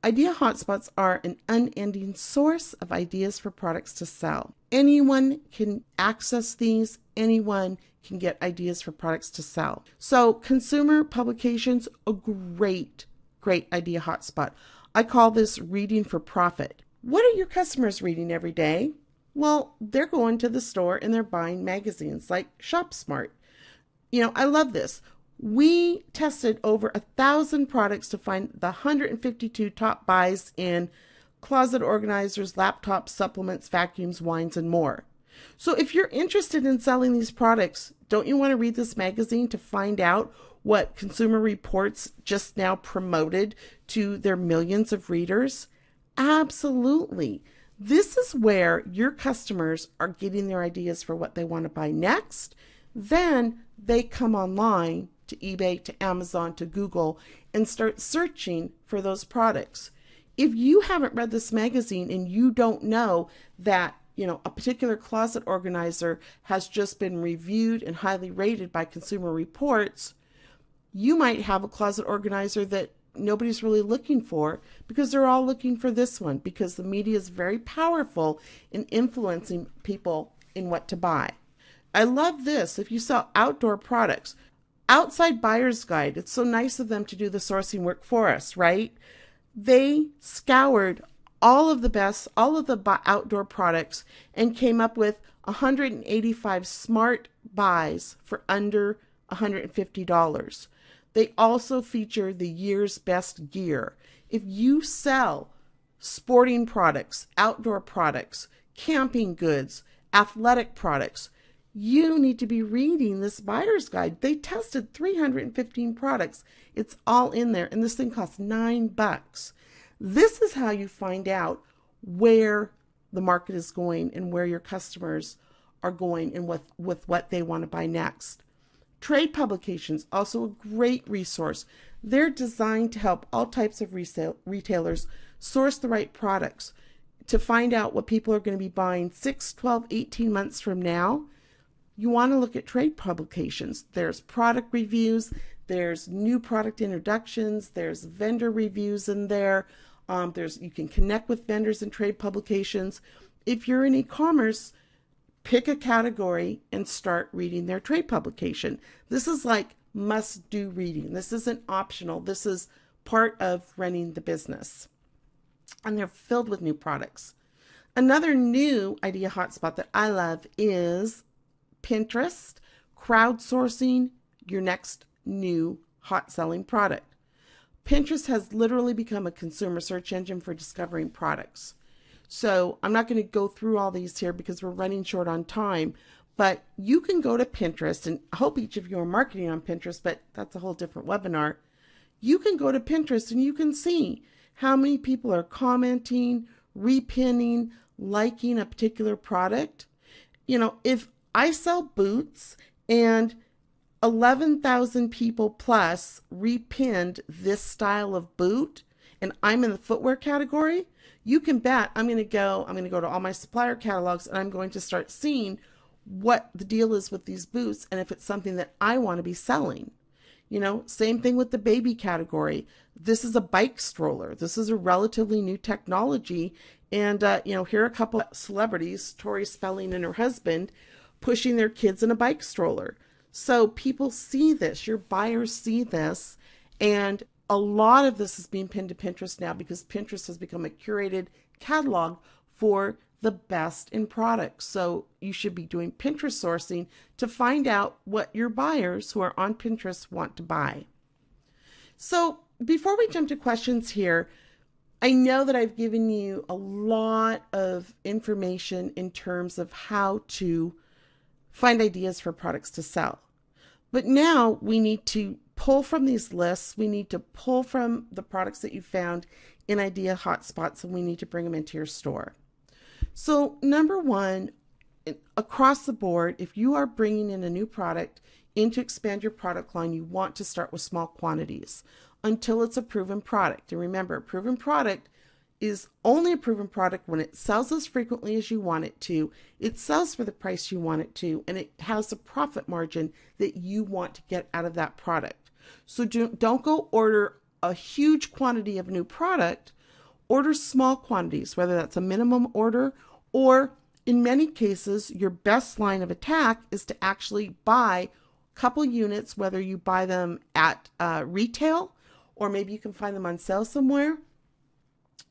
Idea Hotspots are an unending source of ideas for products to sell. Anyone can access these. Anyone can get ideas for products to sell. So consumer publications, a great idea hotspot. I call this reading for profit. What are your customers reading every day? Well, they're going to the store and they're buying magazines like ShopSmart. I love this. We tested over 1,000 products to find the 152 top buys in closet organizers, laptops, supplements, vacuums, wines, and more. So if you're interested in selling these products, don't you want to read this magazine to find out what Consumer Reports just now promoted to their millions of readers? Absolutely. This is where your customers are getting their ideas for what they want to buy next. Then they come online to eBay, to Amazon, to Google, and start searching for those products. If you haven't read this magazine and you don't know that, a particular closet organizer has just been reviewed and highly rated by Consumer Reports, you might have a closet organizer that nobody's really looking for because they're all looking for this one, because the media is very powerful in influencing people in what to buy. I love this. If you sell outdoor products, Outside Buyer's Guide, it's so nice of them to do the sourcing work for us, right? They scoured all of the outdoor products and came up with 185 smart buys for under $150. They also feature the year's best gear. If you sell sporting products, outdoor products, camping goods, athletic products, you need to be reading this buyer's guide. They tested 315 products. It's all in there, and this thing costs $9. This is how you find out where the market is going and where your customers are going and with what they want to buy next. Trade publications, also a great resource. They're designed to help all types of retailers source the right products. to find out what people are going to be buying 6, 12, 18 months from now, you want to look at trade publications. There's product reviews, there's new product introductions, there's vendor reviews in there. You can connect with vendors and trade publications. If you're in e-commerce, pick a category and start reading their trade publication. This is like must-do reading. This isn't optional. This is part of running the business. And they're filled with new products. Another new idea hotspot that I love is Pinterest, crowdsourcing your next new hot selling product. Pinterest has literally become a consumer search engine for discovering products. So I'm not going to go through all these here because we're running short on time, but you can go to Pinterest, and I hope each of you are marketing on Pinterest, but that's a whole different webinar. You can go to Pinterest and you can see how many people are commenting, repinning, liking a particular product. You know, if I sell boots and 11,000 people plus repinned this style of boot, and I'm in the footwear category, you can bet I'm going to go to all my supplier catalogs and I'm going to start seeing what the deal is with these boots and if it's something that I want to be selling. You know, same thing with the baby category. This is a bike stroller. This is a relatively new technology. And, here are a couple of celebrities, Tori Spelling and her husband, pushing their kids in a bike stroller. So people see this, your buyers see this, and a lot of this is being pinned to Pinterest now because Pinterest has become a curated catalog for the best in products. So you should be doing Pinterest sourcing to find out what your buyers who are on Pinterest want to buy. So before we jump to questions here, I know that I've given you a lot of information in terms of how to find ideas for products to sell. But now we need to pull from these lists. We need to pull from the products that you found in idea hotspots, and we need to bring them into your store. So number one, across the board, if you are bringing in a new product in to expand your product line, you want to start with small quantities until it's a proven product. And remember, a proven product is only a proven product when it sells as frequently as you want it to, it sells for the price you want it to, and it has a profit margin that you want to get out of that product. So don't go order a huge quantity of new product. Order small quantities, whether that's a minimum order, or in many cases, your best line of attack is to actually buy a couple units, whether you buy them at retail, or maybe you can find them on sale somewhere.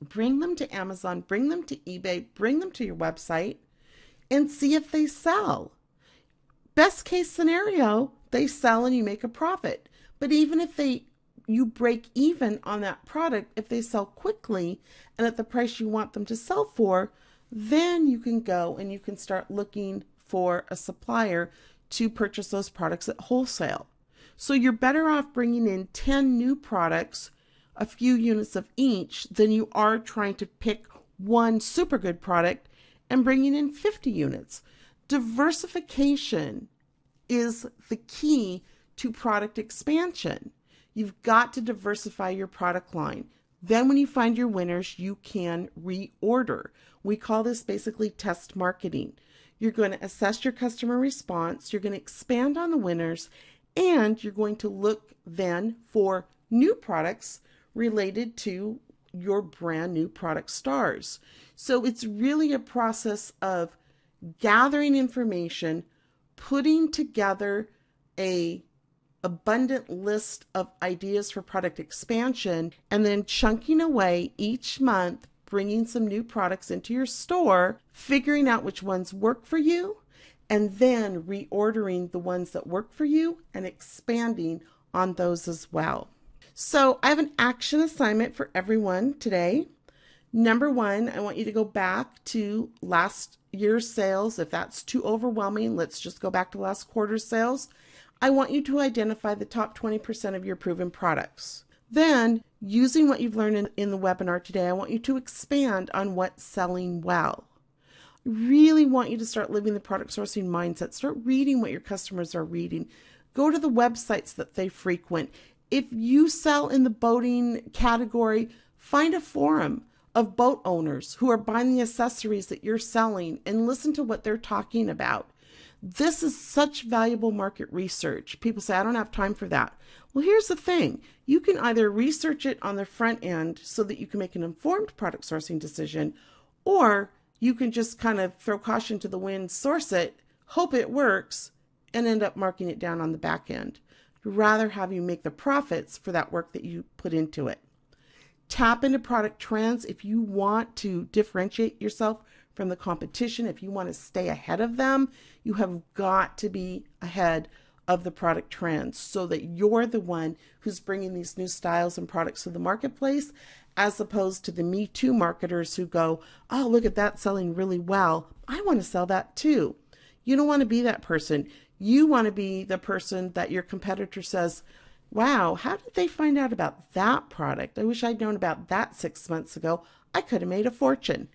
Bring them to Amazon, bring them to eBay, bring them to your website, and see if they sell. Best case scenario, they sell and you make a profit. But even if you break even on that product, if they sell quickly and at the price you want them to sell for, then you can go and you can start looking for a supplier to purchase those products at wholesale. So you're better off bringing in 10 new products, a few units of each, than you are trying to pick one super good product and bringing in 50 units. Diversification is the key to product expansion. You've got to diversify your product line. Then when you find your winners, you can reorder. We call this basically test marketing. You're going to assess your customer response, you're going to expand on the winners, and you're going to look then for new products related to your brand new product stars. So it's really a process of gathering information, putting together a abundant list of ideas for product expansion, and then chunking away each month, bringing some new products into your store, figuring out which ones work for you, and then reordering the ones that work for you and expanding on those as well. So I have an action assignment for everyone today. Number one, I want you to go back to last year's sales. If that's too overwhelming, let's just go back to last quarter's sales. I want you to identify the top 20% of your proven products. Then, using what you've learned in the webinar today, I want you to expand on what's selling well. I really want you to start living the product sourcing mindset. Start reading what your customers are reading. Go to the websites that they frequent. If you sell in the boating category, find a forum. of boat owners who are buying the accessories that you're selling and listen to what they're talking about. This is such valuable market research. People say, I don't have time for that. Well, here's the thing. You can either research it on the front end so that you can make an informed product sourcing decision, or you can just kind of throw caution to the wind, source it, hope it works, and end up marking it down on the back end. I'd rather have you make the profits for that work that you put into it. Tap into product trends if you want to differentiate yourself from the competition. If you want to stay ahead of them, you have got to be ahead of the product trends so that you're the one who's bringing these new styles and products to the marketplace, as opposed to the Me Too marketers who go, oh, look at that selling really well. I want to sell that too. You don't want to be that person. You want to be the person that your competitor says, wow, how did they find out about that product? I wish I'd known about that 6 months ago. I could have made a fortune.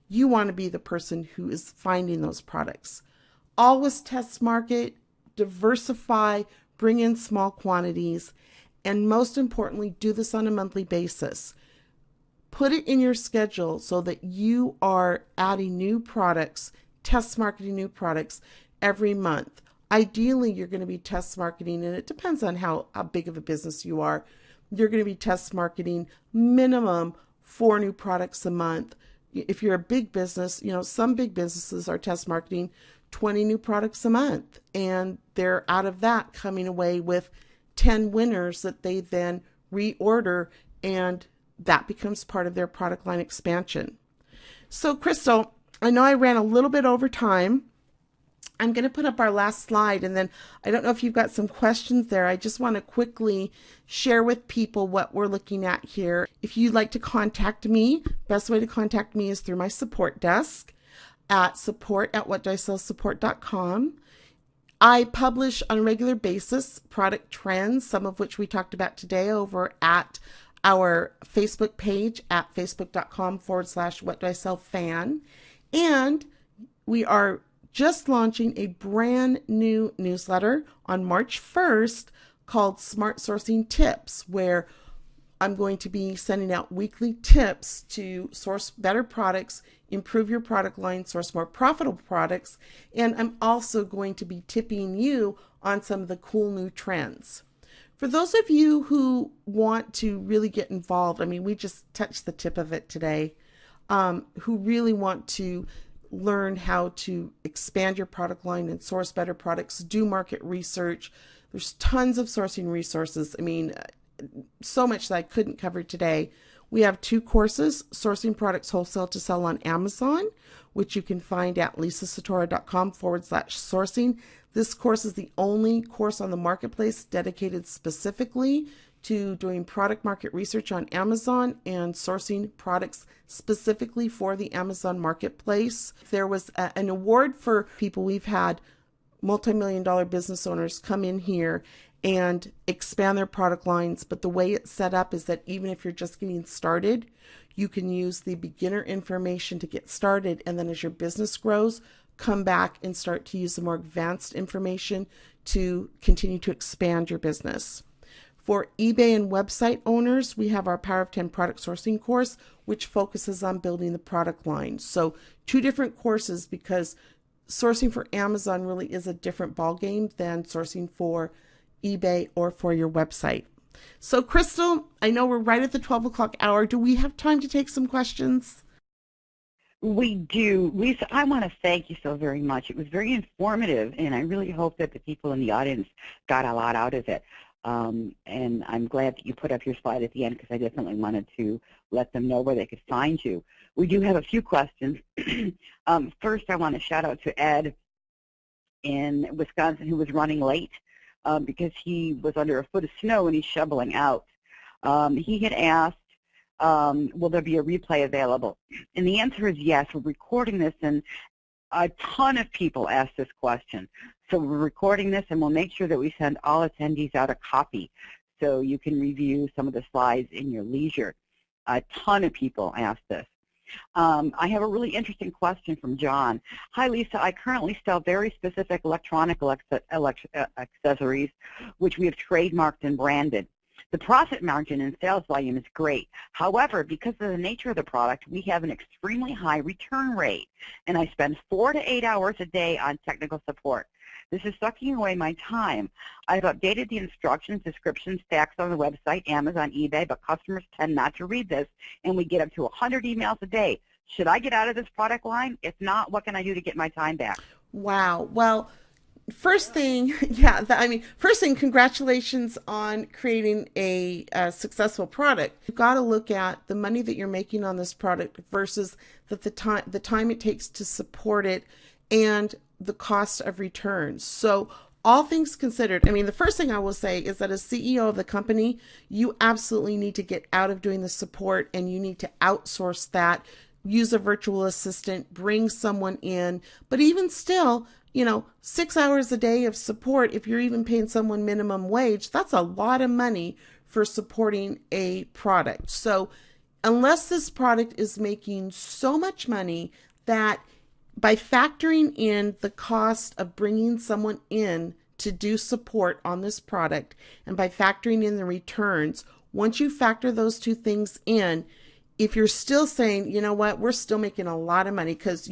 You want to be the person who is finding those products. Always test market, diversify, bring in small quantities, and most importantly, do this on a monthly basis. Put it in your schedule so that you are adding new products, test marketing new products every month. Ideally, you're going to be test marketing, and it depends on how big of a business you are. You're going to be test marketing minimum 4 new products a month. If you're a big business, some big businesses are test marketing 20 new products a month, and they're out of that coming away with 10 winners that they then reorder, and that becomes part of their product line expansion. So, Crystal, I know I ran a little bit over time. I'm going to put up our last slide, and then I don't know if you've got some questions there. I just want to quickly share with people what we're looking at here. If you'd like to contact me, best way to contact me is through my support desk at support@whatdoisellsupport.com. I publish on a regular basis product trends, some of which we talked about today, over at our Facebook page at facebook.com/whatdoisellfan. And we are just launching a brand new newsletter on March 1st called Smart Sourcing Tips, where I'm going to be sending out weekly tips to source better products, improve your product line, source more profitable products, and I'm also going to be tipping you on some of the cool new trends. For those of you who want to really get involved, we just touched the tip of it today, who really want to learn how to expand your product line and source better products, do market research. There's tons of sourcing resources. So much that I couldn't cover today. We have 2 courses, Sourcing Products Wholesale to Sell on Amazon, which you can find at lisasatora.com/sourcing. This course is the only course on the marketplace dedicated specifically to doing product market research on Amazon and sourcing products specifically for the Amazon marketplace. There was an award for people. We've had multi-million-dollar business owners come in here and expand their product lines, but the way it's set up is that even if you're just getting started, you can use the beginner information to get started, and then as your business grows, come back and start to use the more advanced information to continue to expand your business. For eBay and website owners, we have our Power of 10 product sourcing course, which focuses on building the product line. So 2 different courses, because sourcing for Amazon really is a different ballgame than sourcing for eBay or for your website. So Crystal, I know we're right at the 12 o'clock hour. Do we have time to take some questions? We do. Lisa, I want to thank you so very much. It was very informative, and I really hope that the people in the audience got a lot out of it. And I'm glad that you put up your slide at the end, because I definitely wanted to let them know where they could find you. We do have a few questions. First, I want to shout out to Ed in Wisconsin, who was running late because he was under a foot of snow and he's shoveling out. He had asked, will there be a replay available? And the answer is yes. We're recording this, and a ton of people asked this question. So we're recording this, and we'll make sure that we send all attendees out a copy so you can review some of the slides in your leisure. A ton of people asked this. I have a really interesting question from John. Hi, Lisa. I currently sell very specific electronic accessories, which we have trademarked and branded. The profit margin and sales volume is great. However, because of the nature of the product, we have an extremely high return rate, and I spend 4 to 8 hours a day on technical support. This is sucking away my time. I've updated the instructions, descriptions, stacks on the website, Amazon, eBay, but customers tend not to read this, and we get up to 100 emails a day. Should I get out of this product line? If not, what can I do to get my time back? Wow. Well, first thing, yeah, first thing, congratulations on creating a successful product. You've got to look at the money that you're making on this product versus the time it takes to support it and the cost of returns. So all things considered, the first thing I will say is that as CEO of the company, you absolutely need to get out of doing the support and you need to outsource that. Use a virtual assistant, bring someone in, but even still, 6 hours a day of support, if you're even paying someone minimum wage, that's a lot of money for supporting a product. So unless this product is making so much money that by factoring in the cost of bringing someone in to do support on this product and by factoring in the returns, once you factor those two things in, if you're still saying, you know what, we're still making a lot of money because,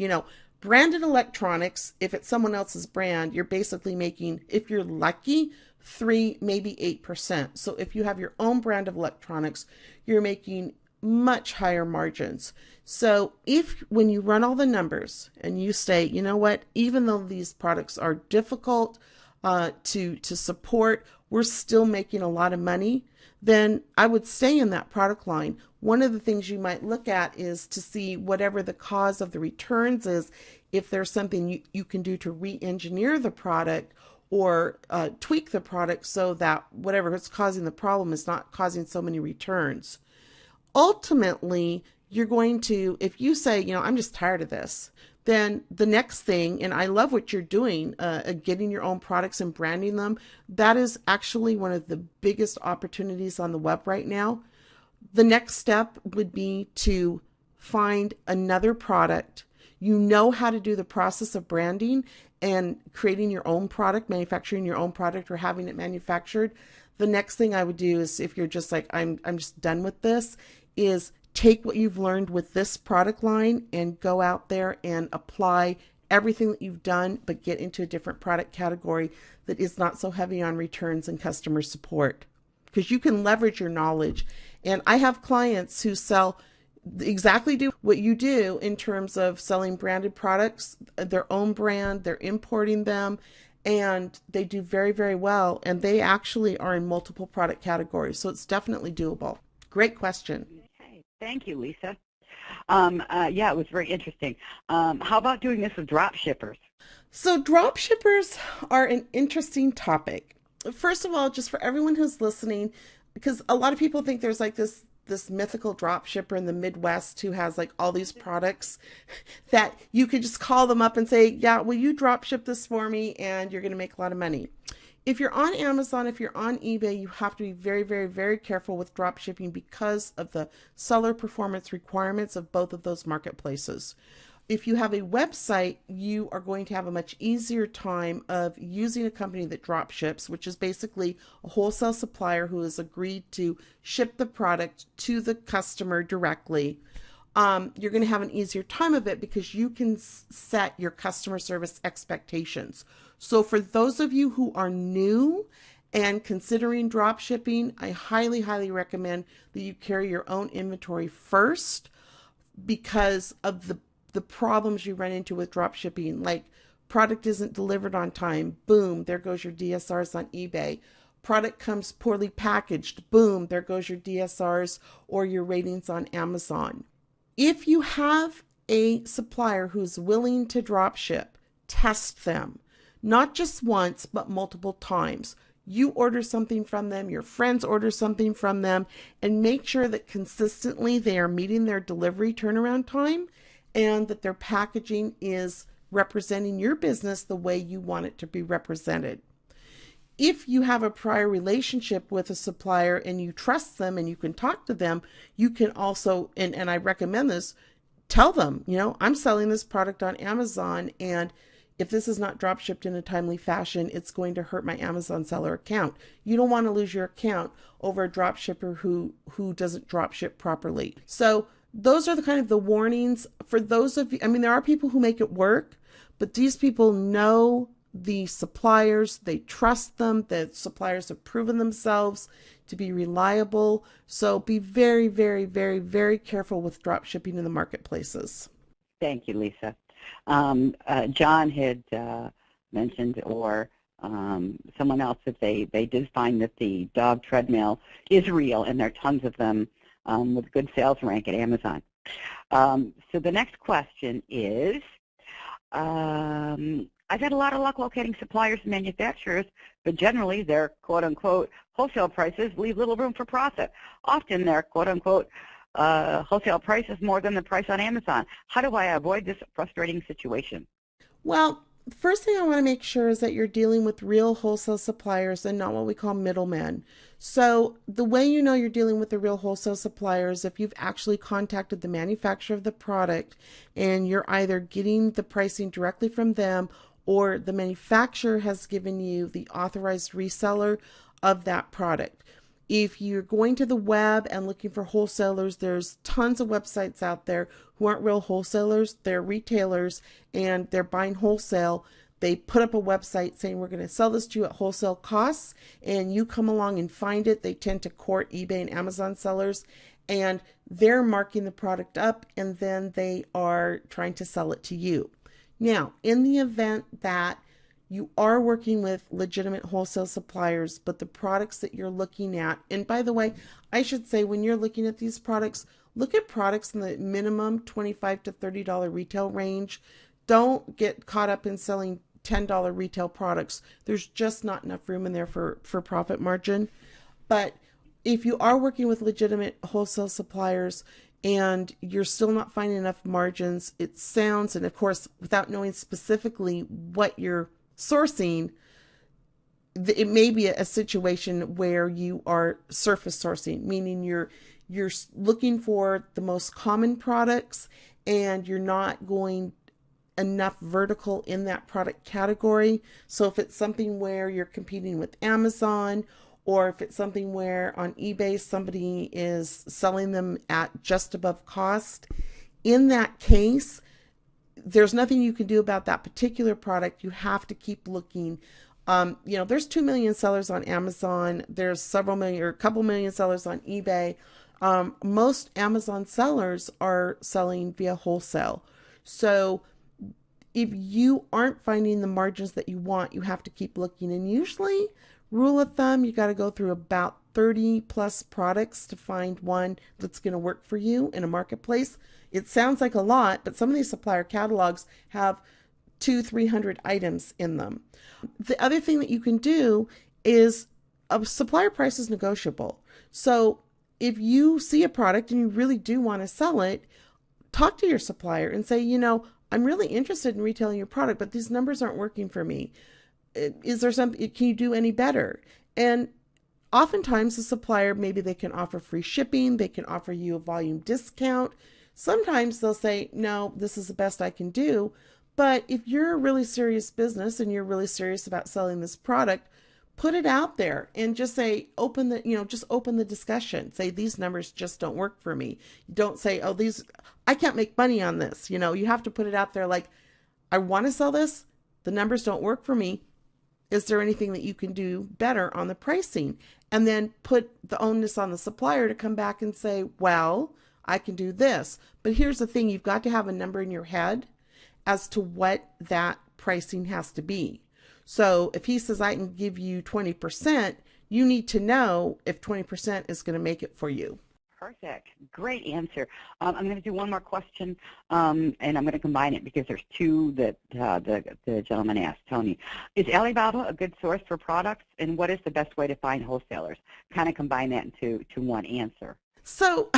branded electronics, if it's someone else's brand, you're basically making, if you're lucky, 3, maybe 8%. So if you have your own brand of electronics, you're making much higher margins. So when you run all the numbers and you say, you know what, even though these products are difficult to support, we're still making a lot of money, then I would stay in that product line. One of the things you might look at is to see whatever the cause of the returns is, if there's something you can do to re-engineer the product or tweak the product so that whatever is causing the problem is not causing so many returns. Ultimately, you're going to, if you say, I'm just tired of this, then the next thing, and I love what you're doing, getting your own products and branding them, that is actually one of the biggest opportunities on the web right now. The next step would be to find another product. You know how to do the process of branding and creating your own product, manufacturing your own product or having it manufactured. The next thing I would do is, if you're just like, I'm just done with this, is take what you've learned with this product line and go out there and apply everything that you've done, but get into a different product category that is not so heavy on returns and customer support, because you can leverage your knowledge. And I have clients who exactly do what you do in terms of selling branded products, their own brand, they're importing them, and they do very, very well. And they actually are in multiple product categories. So it's definitely doable. Great question. Okay. Thank you, Lisa. Yeah, it was very interesting. How about doing this with drop shippers? So drop shippers are an interesting topic. First of all, just for everyone who's listening, because a lot of people think there's like this mythical drop shipper in the Midwest who has like all these products that you could just call them up and say, yeah, will you drop ship this for me? And you're going to make a lot of money. If you're on Amazon, if you're on eBay, you have to be very, very, very careful with drop shipping because of the seller performance requirements of both of those marketplaces. If you have a website, you are going to have a much easier time of using a company that drop ships, which is basically a wholesale supplier who has agreed to ship the product to the customer directly. You're going to have an easier time of it because you can set your customer service expectations. So for those of you who are new and considering drop shipping, I highly, highly recommend that you carry your own inventory first because of the problems you run into with drop shipping, like product isn't delivered on time, boom, there goes your DSRs on eBay. Product comes poorly packaged, boom, there goes your DSRs or your ratings on Amazon. If you have a supplier who's willing to drop ship, test them, not just once, but multiple times. You order something from them, your friends order something from them, and make sure that consistently they are meeting their delivery turnaround time and that their packaging is representing your business the way you want it to be represented. If you have a prior relationship with a supplier and you trust them and you can talk to them, you can also, and I recommend this, tell them, I'm selling this product on Amazon and if this is not drop shipped in a timely fashion, it's going to hurt my Amazon seller account. You don't want to lose your account over a drop shipper who doesn't drop ship properly. So those are the kind of the warnings for those of you. I mean, there are people who make it work, but these people know the suppliers, they trust them, the suppliers have proven themselves to be reliable. So be very, very, very, very careful with drop shipping in the marketplaces. Thank you, Lisa. John had mentioned, or someone else, that they did find that the dog treadmill is real, and there are tons of them with good sales rank at Amazon. So the next question is, I've had a lot of luck locating suppliers and manufacturers, but generally their quote-unquote wholesale prices leave little room for profit. Often their quote-unquote wholesale price is more than the price on Amazon. How do I avoid this frustrating situation? Well, the first thing I want to make sure is that you're dealing with real wholesale suppliers and not what we call middlemen. So the way you know you're dealing with the real wholesale suppliers, if you've actually contacted the manufacturer of the product and you're either getting the pricing directly from them or the manufacturer has given you the authorized reseller of that product. If you're going to the web and looking for wholesalers, there's tons of websites out there who aren't real wholesalers. They're retailers and they're buying wholesale. They put up a website saying, we're going to sell this to you at wholesale costs, and you come along and find it. They tend to court eBay and Amazon sellers, and they're marking the product up, and then they are trying to sell it to you. Now, in the event that you are working with legitimate wholesale suppliers, but the products that you're looking at, and by the way, I should say when you're looking at these products, look at products in the minimum $25 to $30 retail range. Don't get caught up in selling $10 retail products. There's just not enough room in there for profit margin. But if you are working with legitimate wholesale suppliers and you're still not finding enough margins, it sounds, and of course, without knowing specifically what you're sourcing, it may be a situation where you are surface sourcing, meaning you're looking for the most common products and you're not going enough vertical in that product category. So if it's something where you're competing with Amazon, or if it's something where on eBay somebody is selling them at just above cost, in that case, there's nothing you can do about that particular product. You have to keep looking. There's 2 million sellers on Amazon. There's several million or a couple million sellers on eBay. Most Amazon sellers are selling via wholesale. So if you aren't finding the margins that you want, you have to keep looking. And usually, rule of thumb, you got to go through about 30 plus products to find one that's going to work for you in a marketplace. It sounds like a lot, but some of these supplier catalogs have 200-300 items in them. The other thing that you can do is a supplier price is negotiable. So if you see a product and you really do want to sell it, talk to your supplier and say, I'm really interested in retailing your product, but these numbers aren't working for me. Is there something, can you do any better? And oftentimes the supplier, maybe they can offer free shipping, they can offer you a volume discount. Sometimes they'll say, no, this is the best I can do. But if you're a really serious business and you're really serious about selling this product, put it out there and just say, open the discussion. Say, these numbers just don't work for me. Don't say, I can't make money on this. You have to put it out there like, I want to sell this. The numbers don't work for me. Is there anything that you can do better on the pricing? And then put the onus on the supplier to come back and say, well, I can do this. But here's the thing, you've got to have a number in your head as to what that pricing has to be. So if he says, I can give you 20%, you need to know if 20% is going to make it for you. Perfect. Great answer. I'm going to do one more question, and I'm going to combine it because there's two that the gentleman asked. Tony, is Alibaba a good source for products, and what is the best way to find wholesalers? Kind of combine that into one answer. So,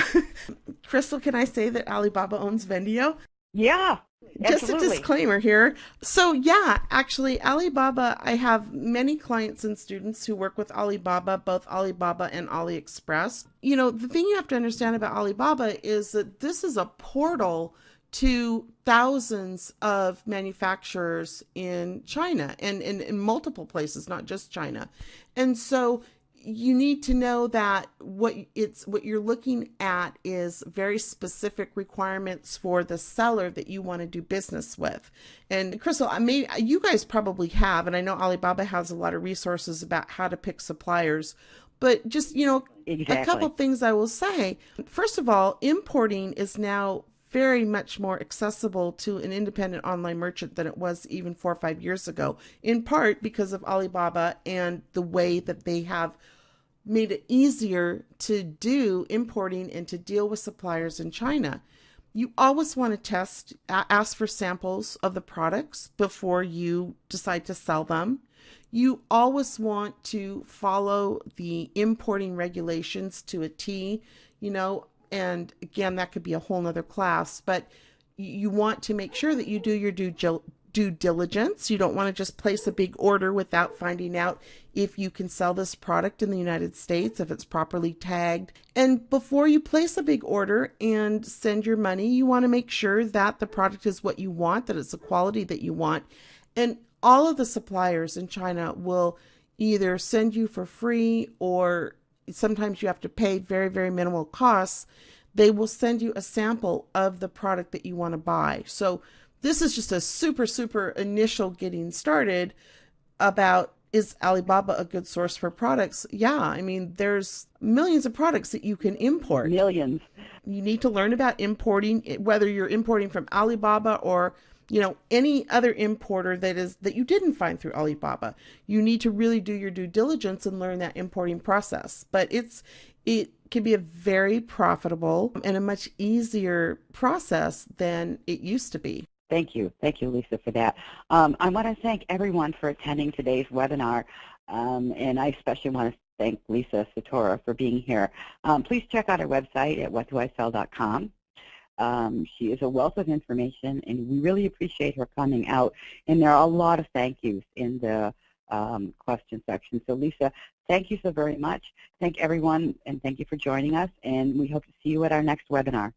Crystal, can I say that Alibaba owns Vendio? Yeah, just absolutely. a disclaimer here. So yeah, actually Alibaba, I have many clients and students who work with Alibaba, both Alibaba and AliExpress. The thing you have to understand about Alibaba is that this is a portal to thousands of manufacturers in China and in multiple places, not just China. And so you need to know that what you're looking at is very specific requirements for the seller that you want to do business with. And Crystal, you guys probably have, and I know Alibaba has a lot of resources about how to pick suppliers. But just, Exactly. A couple things I will say. First of all, importing is now very much more accessible to an independent online merchant than it was even 4 or 5 years ago, in part because of Alibaba and the way that they have made it easier to do importing and to deal with suppliers in China. You always want to ask for samples of the products before you decide to sell them. You always want to follow the importing regulations to a T, and again, that could be a whole nother class, but you want to make sure that you do your due diligence. You don't want to just place a big order without finding out if you can sell this product in the United States, if it's properly tagged. And before you place a big order and send your money, you want to make sure that the product is what you want, that it's the quality that you want. And all of the suppliers in China will either send you for free, or sometimes you have to pay very, very minimal costs. They will send you a sample of the product that you want to buy. So this is just a super, super initial getting started about, is Alibaba a good source for products? Yeah, there's millions of products that you can import. Millions. You need to learn about importing, whether you're importing from Alibaba or any other importer that you didn't find through Alibaba. You need to really do your due diligence and learn that importing process. But it can be a very profitable and a much easier process than it used to be. Thank you, Lisa, for that. I want to thank everyone for attending today's webinar, and I especially want to thank Lisa Satora for being here. Please check out our website at whatdoisell.com. She is a wealth of information, and we really appreciate her coming out. And there are a lot of thank yous in the question section. So, Lisa, thank you so very much. Thank everyone, and thank you for joining us. And we hope to see you at our next webinar.